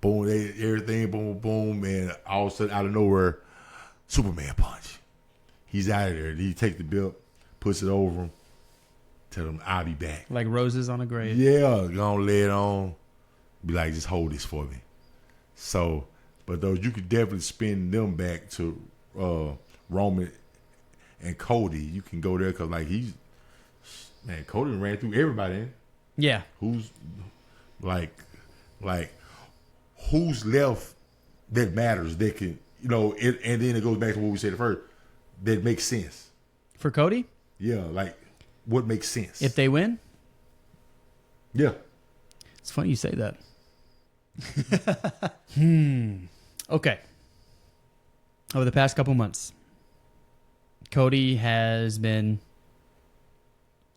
Boom, everything, boom, boom, and all of a sudden, out of nowhere, Superman punch. He's out of there. He takes the belt, puts it over him, tell him, I'll be back. Like roses on a grave. Yeah, gonna lay it on. Be like, just hold this for me. So, but though you could definitely spin them back to Roman and Cody. You can go there because, Cody ran through everybody. Yeah. Who's who's left that matters that can, and then it goes back to what we said first, that makes sense. For Cody? Yeah, what makes sense. If they win? Yeah. It's funny you say that. Okay. Over the past couple months, Cody has been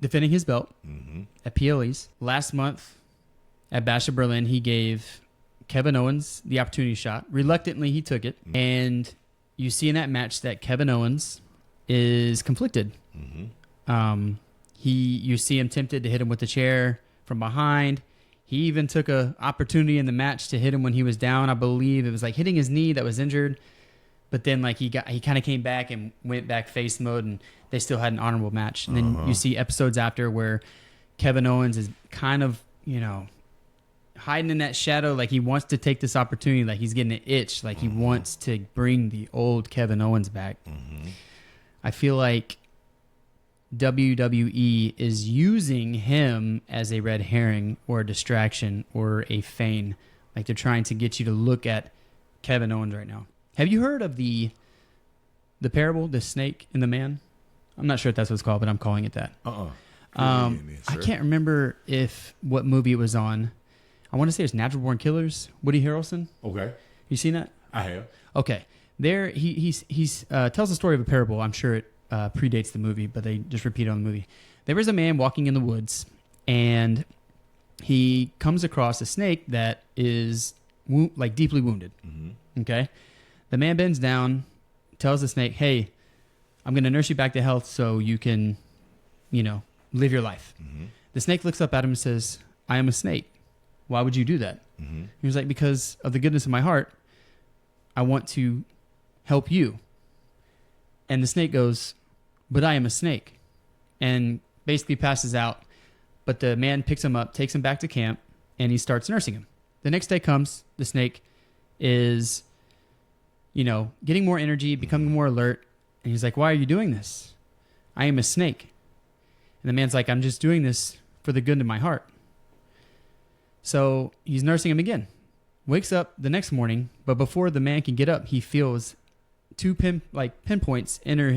defending his belt at PLEs. Last month at Bash of Berlin, he gave Kevin Owens the opportunity shot. Reluctantly, he took it. And you see in that match that Kevin Owens is conflicted. You see him tempted to hit him with the chair from behind. He even took an opportunity in the match to hit him when he was down. I believe it was like hitting his knee that was injured. But then he kind of came back and went back face mode, and they still had an honorable match. And then you see episodes after where Kevin Owens is kind of, hiding in that shadow, like he wants to take this opportunity, like he's getting an itch, like he wants to bring the old Kevin Owens back. I feel like WWE is using him as a red herring or a distraction or a feign. Like they're trying to get you to look at Kevin Owens right now. Have you heard of the parable, the snake and the man? I'm not sure if that's what it's called, but I'm calling it that. I can't remember what movie it was on. I want to say it's Natural Born Killers. Woody Harrelson. Okay. You seen that? I have. Okay. There, he tells the story of a parable. I'm sure it predates the movie, but they just repeat it on the movie. There was a man walking in the woods, and he comes across a snake that is deeply wounded. Okay. The man bends down, tells the snake, "Hey, I'm going to nurse you back to health so you can, live your life." The snake looks up at him and says, "I am a snake. Why would you do that?" He was like, "Because of the goodness of my heart, I want to help you." And the snake goes, "But I am a snake," and basically passes out. But the man picks him up, takes him back to camp, and he starts nursing him. The next day comes, the snake is, getting more energy, becoming more alert. And he's like, "Why are you doing this? I am a snake." And the man's like, "I'm just doing this for the good of my heart." So he's nursing him again. Wakes up the next morning, but before the man can get up, he feels two pinpoints enter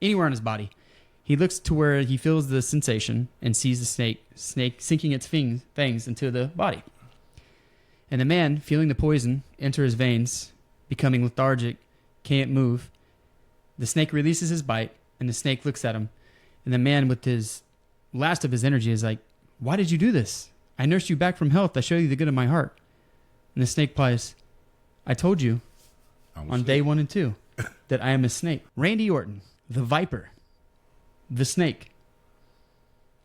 anywhere on his body. He looks to where he feels the sensation and sees the snake sinking its fangs into the body. And the man, feeling the poison enter his veins, becoming lethargic, can't move. The snake releases his bite, and the snake looks at him. And the man, with his last of his energy, is like, "Why did you do this? I nursed you back from health. I showed you the good of my heart." And the snake replies, "I told you on day 1 and 2 that I am a snake." Randy Orton, the Viper, the snake,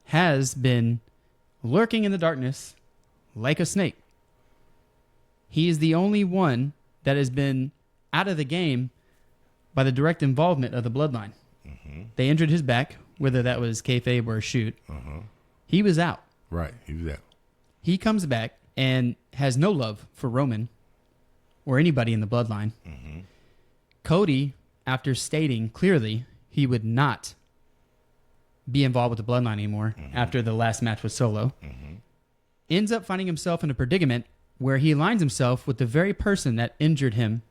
has been lurking in the darkness like a snake. He is the only one that has been out of the game by the direct involvement of the bloodline. Mm-hmm. They injured his back, whether that was kayfabe or a shoot. Uh-huh. He was out. Right, he was out. He comes back and has no love for Roman or anybody in the bloodline. Mm-hmm. Cody, after stating clearly he would not be involved with the bloodline anymore after the last match with Solo, ends up finding himself in a predicament where he aligns himself with the very person that injured him,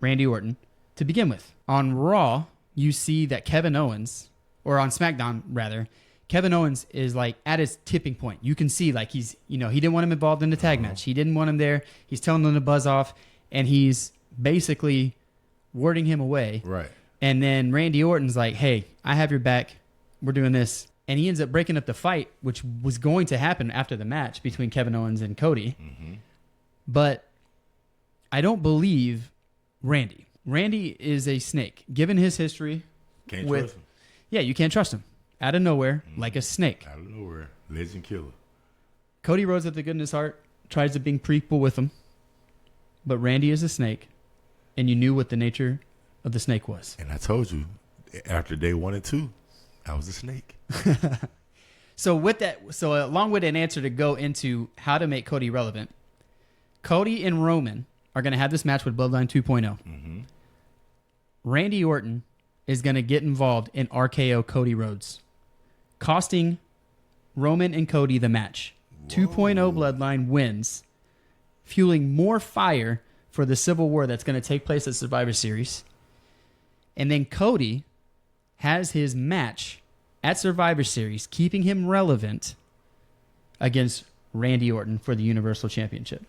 Randy Orton, to begin with. On Raw, you see that Kevin Owens, or on SmackDown rather, Kevin Owens is like at his tipping point. You can see like he's, he didn't want him involved in the tag match. He didn't want him there. He's telling them to buzz off, and he's basically wording him away. Right. And then Randy Orton's like, "Hey, I have your back. We're doing this." And he ends up breaking up the fight, which was going to happen after the match between Kevin Owens and Cody. Mm-hmm. But I don't believe Randy. Randy is a snake. Given his history. Can't trust him. Yeah, you can't trust him. Out of nowhere, like a snake. Out of nowhere. Legend killer. Cody rose up the good in his heart, tries to bring people with him. But Randy is a snake, and you knew what the nature of the snake was. And I told you, after day 1 and 2, I was a snake. So along with an answer to go into how to make Cody relevant, Cody and Roman are going to have this match with Bloodline 2.0. Mm-hmm. Randy Orton is going to get involved in RKO Cody Rhodes, costing Roman and Cody the match. Whoa. 2.0 Bloodline wins, fueling more fire for the Civil War that's going to take place at Survivor Series. And then Cody has his match at Survivor Series, keeping him relevant against Randy Orton for the Universal Championship.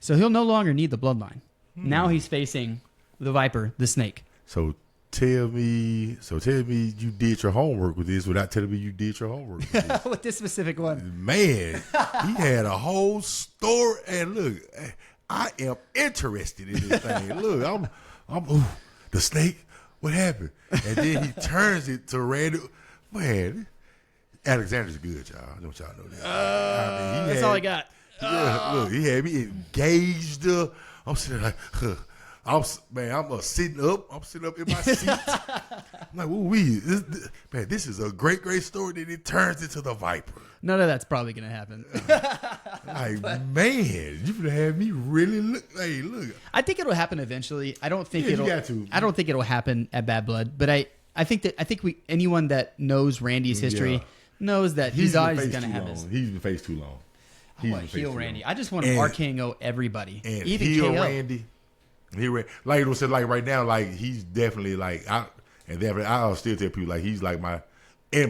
So he'll no longer need the bloodline. Now he's facing the Viper, the snake. So tell me you did your homework with this without telling me you did your homework with this. With this specific one. Man, he had a whole story. And look, I am interested in this thing. Look, I'm the snake. What happened? And then he turns it to Randy. Man, Alexander's good, y'all. Don't y'all know that? That's all I got. Yeah, look, he had me engaged. I'm sitting like, I'm sitting up. I'm sitting up in my seat. I'm like, man, this is a great, great story. Then it turns into the Viper. None of that's probably going to happen. Man, you would have me really look. Hey, look. I think it'll happen eventually. I don't think I don't think it'll happen at Bad Blood, but I think anyone that knows Randy's history knows that he's always going to have his. He's been faced too long. I want heel Randy. I just want to RKO everybody. And even heel KO. Randy. Like I said, like right now, like he's definitely like I'll still tell people like he's like my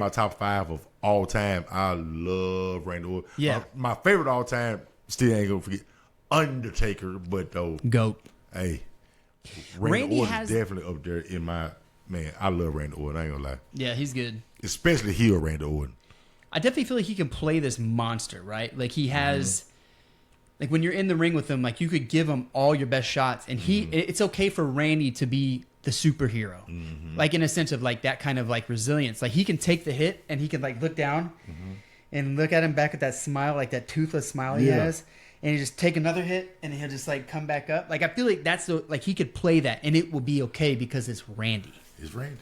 top 5 of all time. I love Randy Orton. Yeah. My favorite all time, still ain't gonna forget, Undertaker, but though GOAT. Hey, Randy Orton is definitely up there in my man. I love Randy Orton. I ain't gonna lie. Yeah, he's good. Especially heel Randy Orton. I definitely feel like he can play this monster, right? Like he has, like when you're in the ring with him, like you could give him all your best shots, and it's okay for Randy to be the superhero, like in a sense of like that kind of like resilience. Like he can take the hit and he can like look down and look at him back at that smile, like that toothless smile he has, and he just take another hit and he'll just like come back up. Like I feel like that's like he could play that and it will be okay because it's Randy. It's Randy.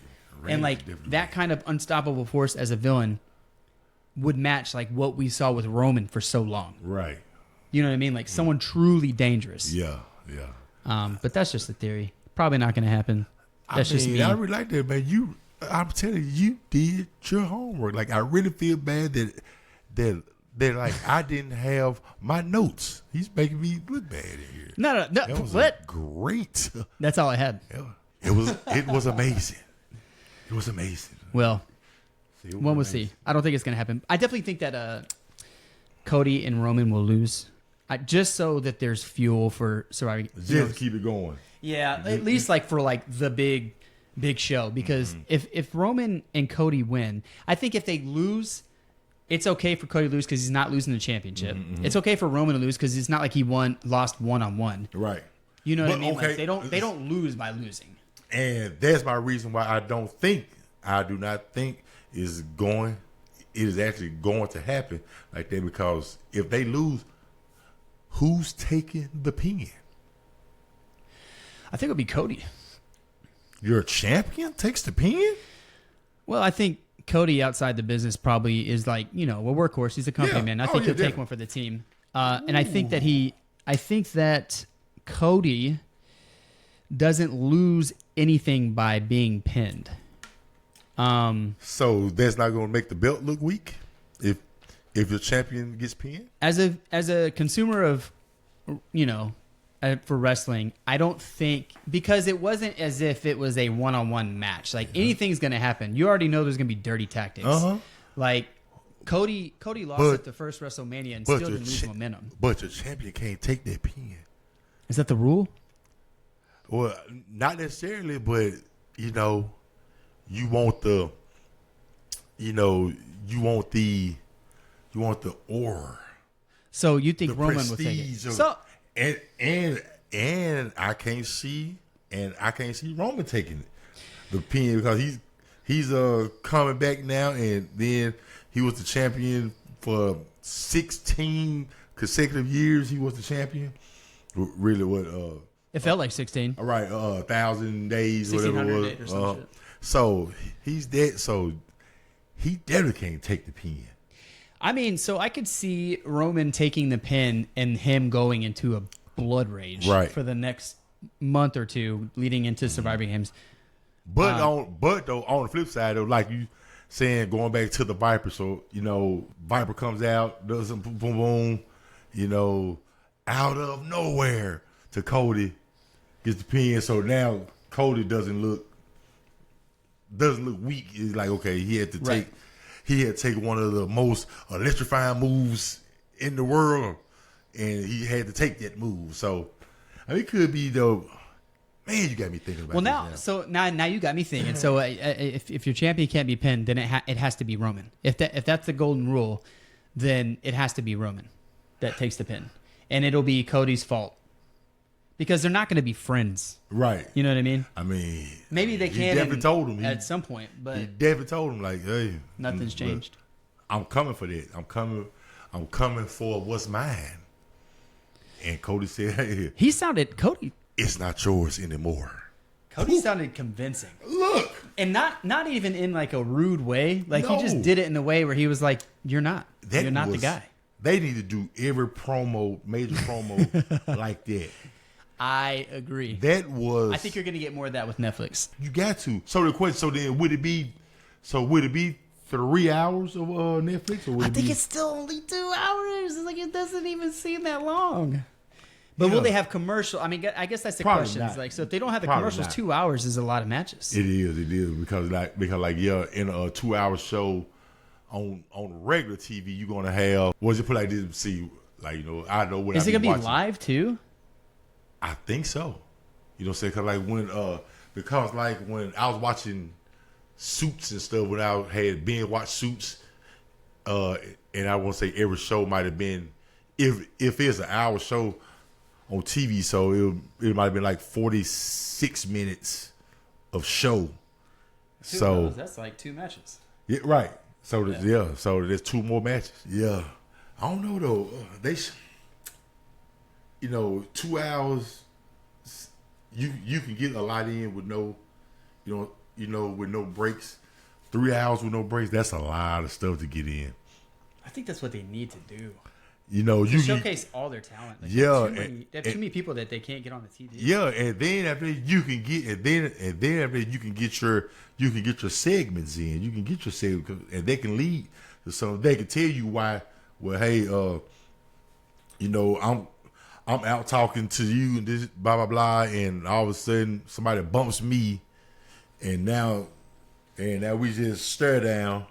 And like that kind of unstoppable force as a villain would match like what we saw with Roman for so long. Right. You know what I mean? Like someone truly dangerous. Yeah. But that's just a theory. Probably not going to happen. That's just me. I really like that, man. I'm telling you, you did your homework. Like I really feel bad that They're like, I didn't have my notes. He's making me look bad in here. No. That was What? great. That's all I had. Yeah. It was amazing. It was amazing. Well, See, one will see. I don't think it's going to happen. I definitely think that Cody and Roman will lose, just so that there's fuel for surviving. Just keep it going. Yeah, at least like for like the big show. Because if Roman and Cody win, I think if they lose, it's okay for Cody to lose because he's not losing the championship. It's okay for Roman to lose because it's not like he lost one-on-one. Right. You know what I mean? Okay. Like they don't lose by losing. And that's my reason why I do not think it is actually going to happen like that, because if they lose, who's taking the pin? I think it'll be Cody. Your champion takes the pin? Well, I think Cody outside the business probably is like, a workhorse. He's a company man. I think he'll take one for the team. And I think that Cody doesn't lose anything by being pinned. So that's not going to make the belt look weak if your champion gets pinned? As a consumer of, for wrestling, I don't think, because it wasn't as if it was a one-on-one match. Like anything's going to happen. You already know there's going to be dirty tactics. Like Cody lost at the first WrestleMania and still didn't lose momentum. But your champion can't take that pin. Is that the rule? Well, not necessarily, but you want the aura. So you think the Roman will take it? And I can't see Roman taking it, the pin, because he's coming back now, and then he was the champion for 16 consecutive years. He was the champion. Really, what? It felt like 16. All right, 1,000 days, whatever it was. Days or some shit. So he's dead. So he definitely can't take the pin. I mean, so I could see Roman taking the pin and him going into a blood rage for the next month or two leading into Survivor Games. But on the flip side, though, like you saying, going back to the Viper, so Viper comes out, does some boom, boom, out of nowhere to Cody, gets the pin. So now Cody doesn't look weak. It's like, okay, he had to take one of the most electrifying moves in the world, and he had to take that move. So I mean, it could be though. Man, you got me thinking about this now. Now you got me thinking. So if your champion can't be pinned, then it has to be Roman. If that's the golden rule, then it has to be Roman that takes the pin, and it'll be Cody's fault because they're not going to be friends, right? You know what I mean? I mean, maybe they can. He definitely told him at some point, but he definitely told him like, "Hey, nothing's changed. I'm coming for that. I'm coming for what's mine." And Cody said, "Hey, Cody. It's not yours anymore." Cody sounded convincing. Look, and not even in like a rude way. Like he just did it in a way where he was like, "You're not. You're not the guy." They need to do every major promo like that. I agree. I think you're going to get more of that with Netflix. You got to. So the question. So then, would it be 3 hours of Netflix? Or I think it's still only 2 hours. It's like it doesn't even seem that long. But will they have commercial? I mean, I guess that's the question. It's like, so if they don't have the commercials, 2 hours is a lot of matches. It is because in a 2 hour show on regular TV, you're gonna have what's it put like this? See, like I know what is it gonna be live too? I think so. You know what I'm saying? Because when I was watching Suits and stuff, when I had binge watched Suits, and I want to say every show might have been, if it's an hour show on TV, so it might have been like 46 minutes of show. So that's like 2 matches. Yeah, right. So so there's 2 more matches. Yeah, I don't know though. They, 2 hours, you can get a lot in with no, with no breaks. 3 hours with no breaks. That's a lot of stuff to get in. I think that's what they need to do. You showcase all their talent. Like, there's too many people that they can't get on the TV. Yeah, and then after you can get your segments in. You can get your segments, and they can lead. So they can tell you why well, hey, I'm out talking to you and this blah blah blah, and all of a sudden somebody bumps me, and now we just stare down.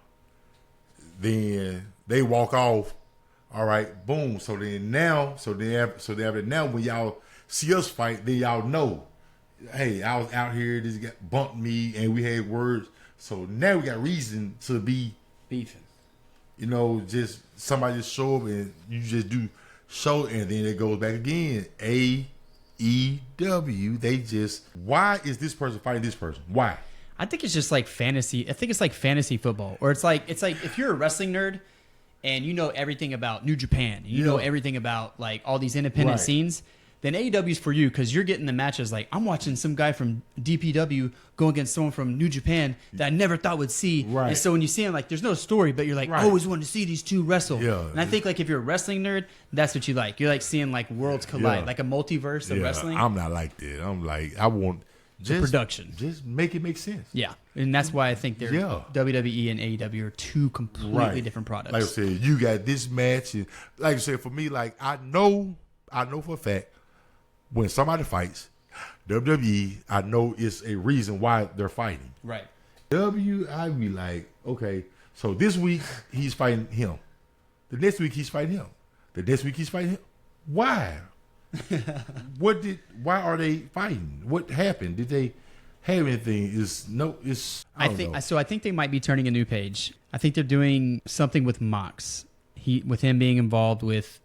Then they walk off. All right, boom. So then after now, when y'all see us fight, then y'all know, hey, I was out here. This guy bumped me, and we had words. So now we got reason to be beefing. Just somebody just show up and you just do show, and then it goes back again. AEW, why is this person fighting this person? Why? I think it's just like fantasy. I think it's like fantasy football, or it's like if you're a wrestling nerd and you know everything about New Japan, and you know everything about like all these independent scenes, then AEW is for you because you're getting the matches. Like I'm watching some guy from DPW go against someone from New Japan that I never thought would see. Right. And so when you see him, like there's no story, but you're like, I always wanted to see these two wrestle. Yeah. And I think like if you're a wrestling nerd, that's what you like. You're like seeing like worlds collide, like a multiverse of wrestling. I'm not like that. I'm like, I want just production. Just make it make sense. Yeah. And that's why I think they're WWE and AEW are two completely different products. Like I said, you got this match. And like I said, for me, like I know for a fact, when somebody fights, WWE, I know it's a reason why they're fighting. Right. I be like, okay, so this week he's fighting him. The next week he's fighting him. The next week he's fighting him. Why? Why are they fighting? What happened? Did they have anything? I think they might be turning a new page. I think they're doing something with Mox. With him being involved with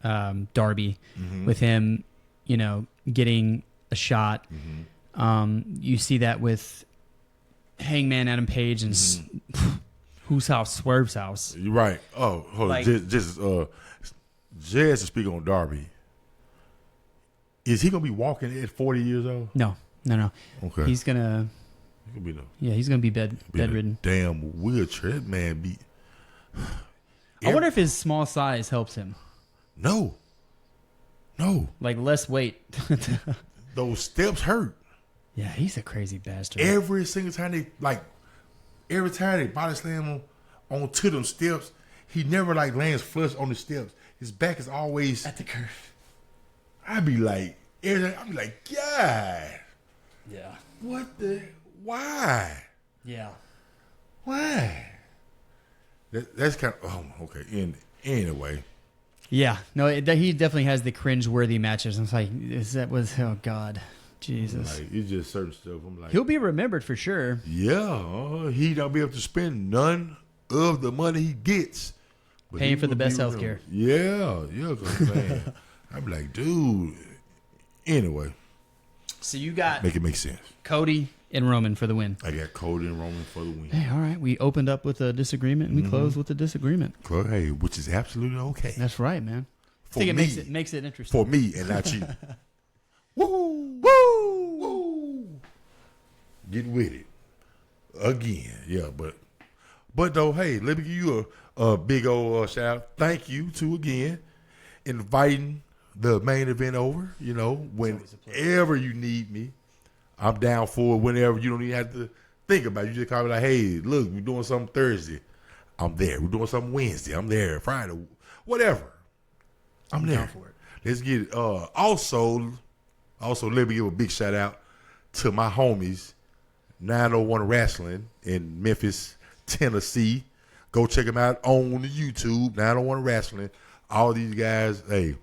Darby, with him, getting a shot. You see that with Hangman Adam Page and whose house? Swerve's house. You're right. Oh, hold on. Just to speak on Darby. Is he gonna be walking at 40 years old? No. Okay. He's gonna be bedridden. Damn wheelchair, that man be. I wonder if his small size helps him. No. Like less weight. Those steps hurt. Yeah, he's a crazy bastard. Every time they body slam him onto them steps, he never like lands flush on the steps. His back is always at the curve. I'd be like, God. Yeah. Why? Yeah. Why? That's kind of, okay. Anyway. Yeah. No, he definitely has the cringe-worthy matches. I'm like, oh, God. Jesus. Like, it's just certain stuff. I'm like, he'll be remembered for sure. Yeah. He don't be able to spend none of the money he gets. Paying for the best health care. Yeah. Man. I'd be like, dude. Anyway. So you got... Make it make sense. Cody and Roman for the win. I got Cody and Roman for the win. Hey, all right. We opened up with a disagreement and we closed with a disagreement. Hey, which is absolutely okay. That's right, man. I think it makes it interesting. For me and not you. Woo! Get with it. Again. Yeah, but though, hey, let me give you a big old shout out. Thank you to again inviting the main event over. Whenever you need me, I'm down for it. Whenever you don't even have to think about it. You just call me like, hey, look, we're doing something Thursday. I'm there. We're doing something Wednesday. I'm there. Friday. Whatever. I'm there. Down for it. Let's get it. Also, let me give a big shout out to my homies, 901 Wrestling in Memphis, Tennessee. Go check them out on the YouTube, 901 Wrestling. All these guys, hey.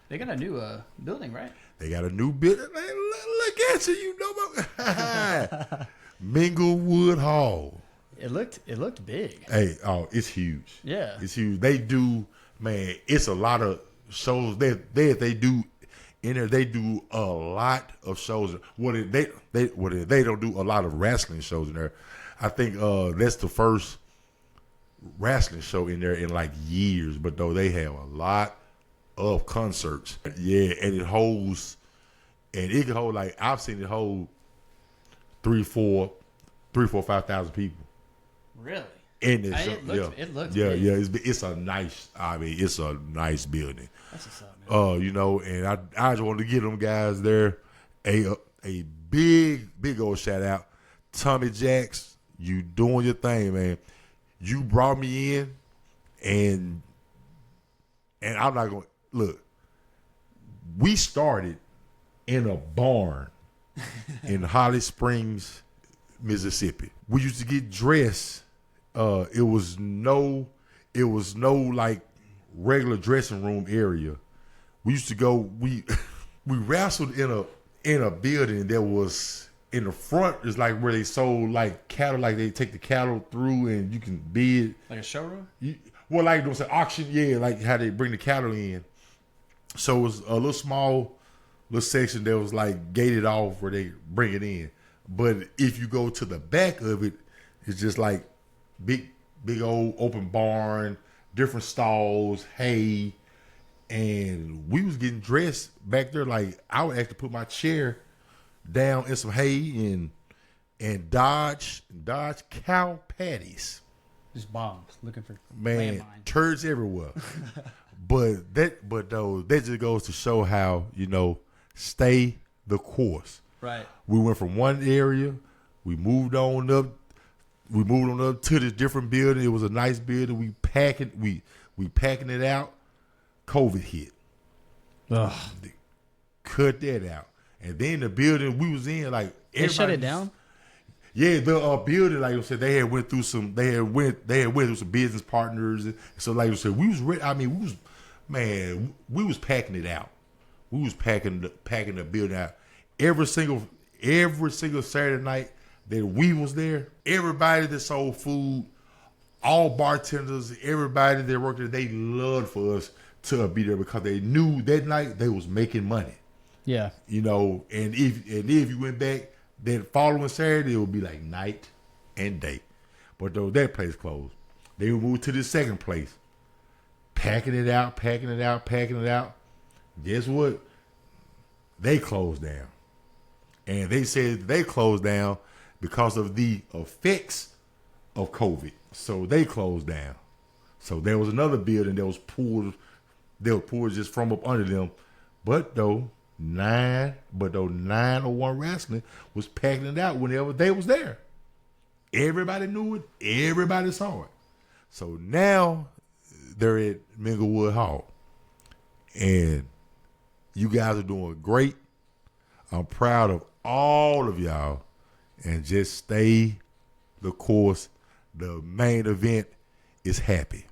They got a new building, right? They got a new building. Hey, look at you, about Minglewood Hall. It looked big. Hey, it's huge. Yeah. It's huge. They do, man, it's a lot of shows that they do in there. They do a lot of shows. They don't do a lot of wrestling shows in there. I think that's the first wrestling show in there in like years, but though they have a lot of concerts. Yeah, and it can hold like, I've seen it hold 5,000 people. Really? In this show. It looks yeah, big. yeah. It's a nice building. That's what's up, man. And I just wanted to give them guys there a big old shout out. Tommy Jacks, you doing your thing, man. You brought me in, and And I'm not going to look. We started in a barn in Holly Springs, Mississippi. We used to get dressed. It was no like regular dressing room area. We used to go. We wrestled in a building that was in the front. Is like where they sold like cattle. Like they take the cattle through and you can bid. Like a showroom. Well, like it was an auction. Yeah, like how they bring the cattle in. So it was a little small little section that was like gated off where they bring it in. But if you go to the back of it, it's just like big old open barn, different stalls, hay, and we was getting dressed back there. Like I would actually put my chair down in some hay and dodge cow patties. Just bombs looking for Man, turds everywhere. But that just goes to show how, stay the course. Right. We went from one area, we moved on up to this different building. It was a nice building. We packing it out. COVID hit. Ugh. Cut that out. And then the building we was in, like they shut it down? Yeah, the building, like I said, they had went through some business partners. So like I said, we was packing it out. We was packing the building out. Every single Saturday night that we was there, everybody that sold food, all bartenders, everybody that worked there, they loved for us to be there because they knew that night they was making money. Yeah. And if you went back that following Saturday, it would be like night and day. But though that place closed, they would move to the second place, packing it out. Guess what? They closed down. And they said they closed down because of the effects of COVID. So they closed down. So there was another building that was pulled just from up under them. But though 901 Wrestling was packing it out whenever they was there. Everybody knew it. Everybody saw it. So now they're at Minglewood Hall. And you guys are doing great. I'm proud of all of y'all. And just stay the course. The main event is happy.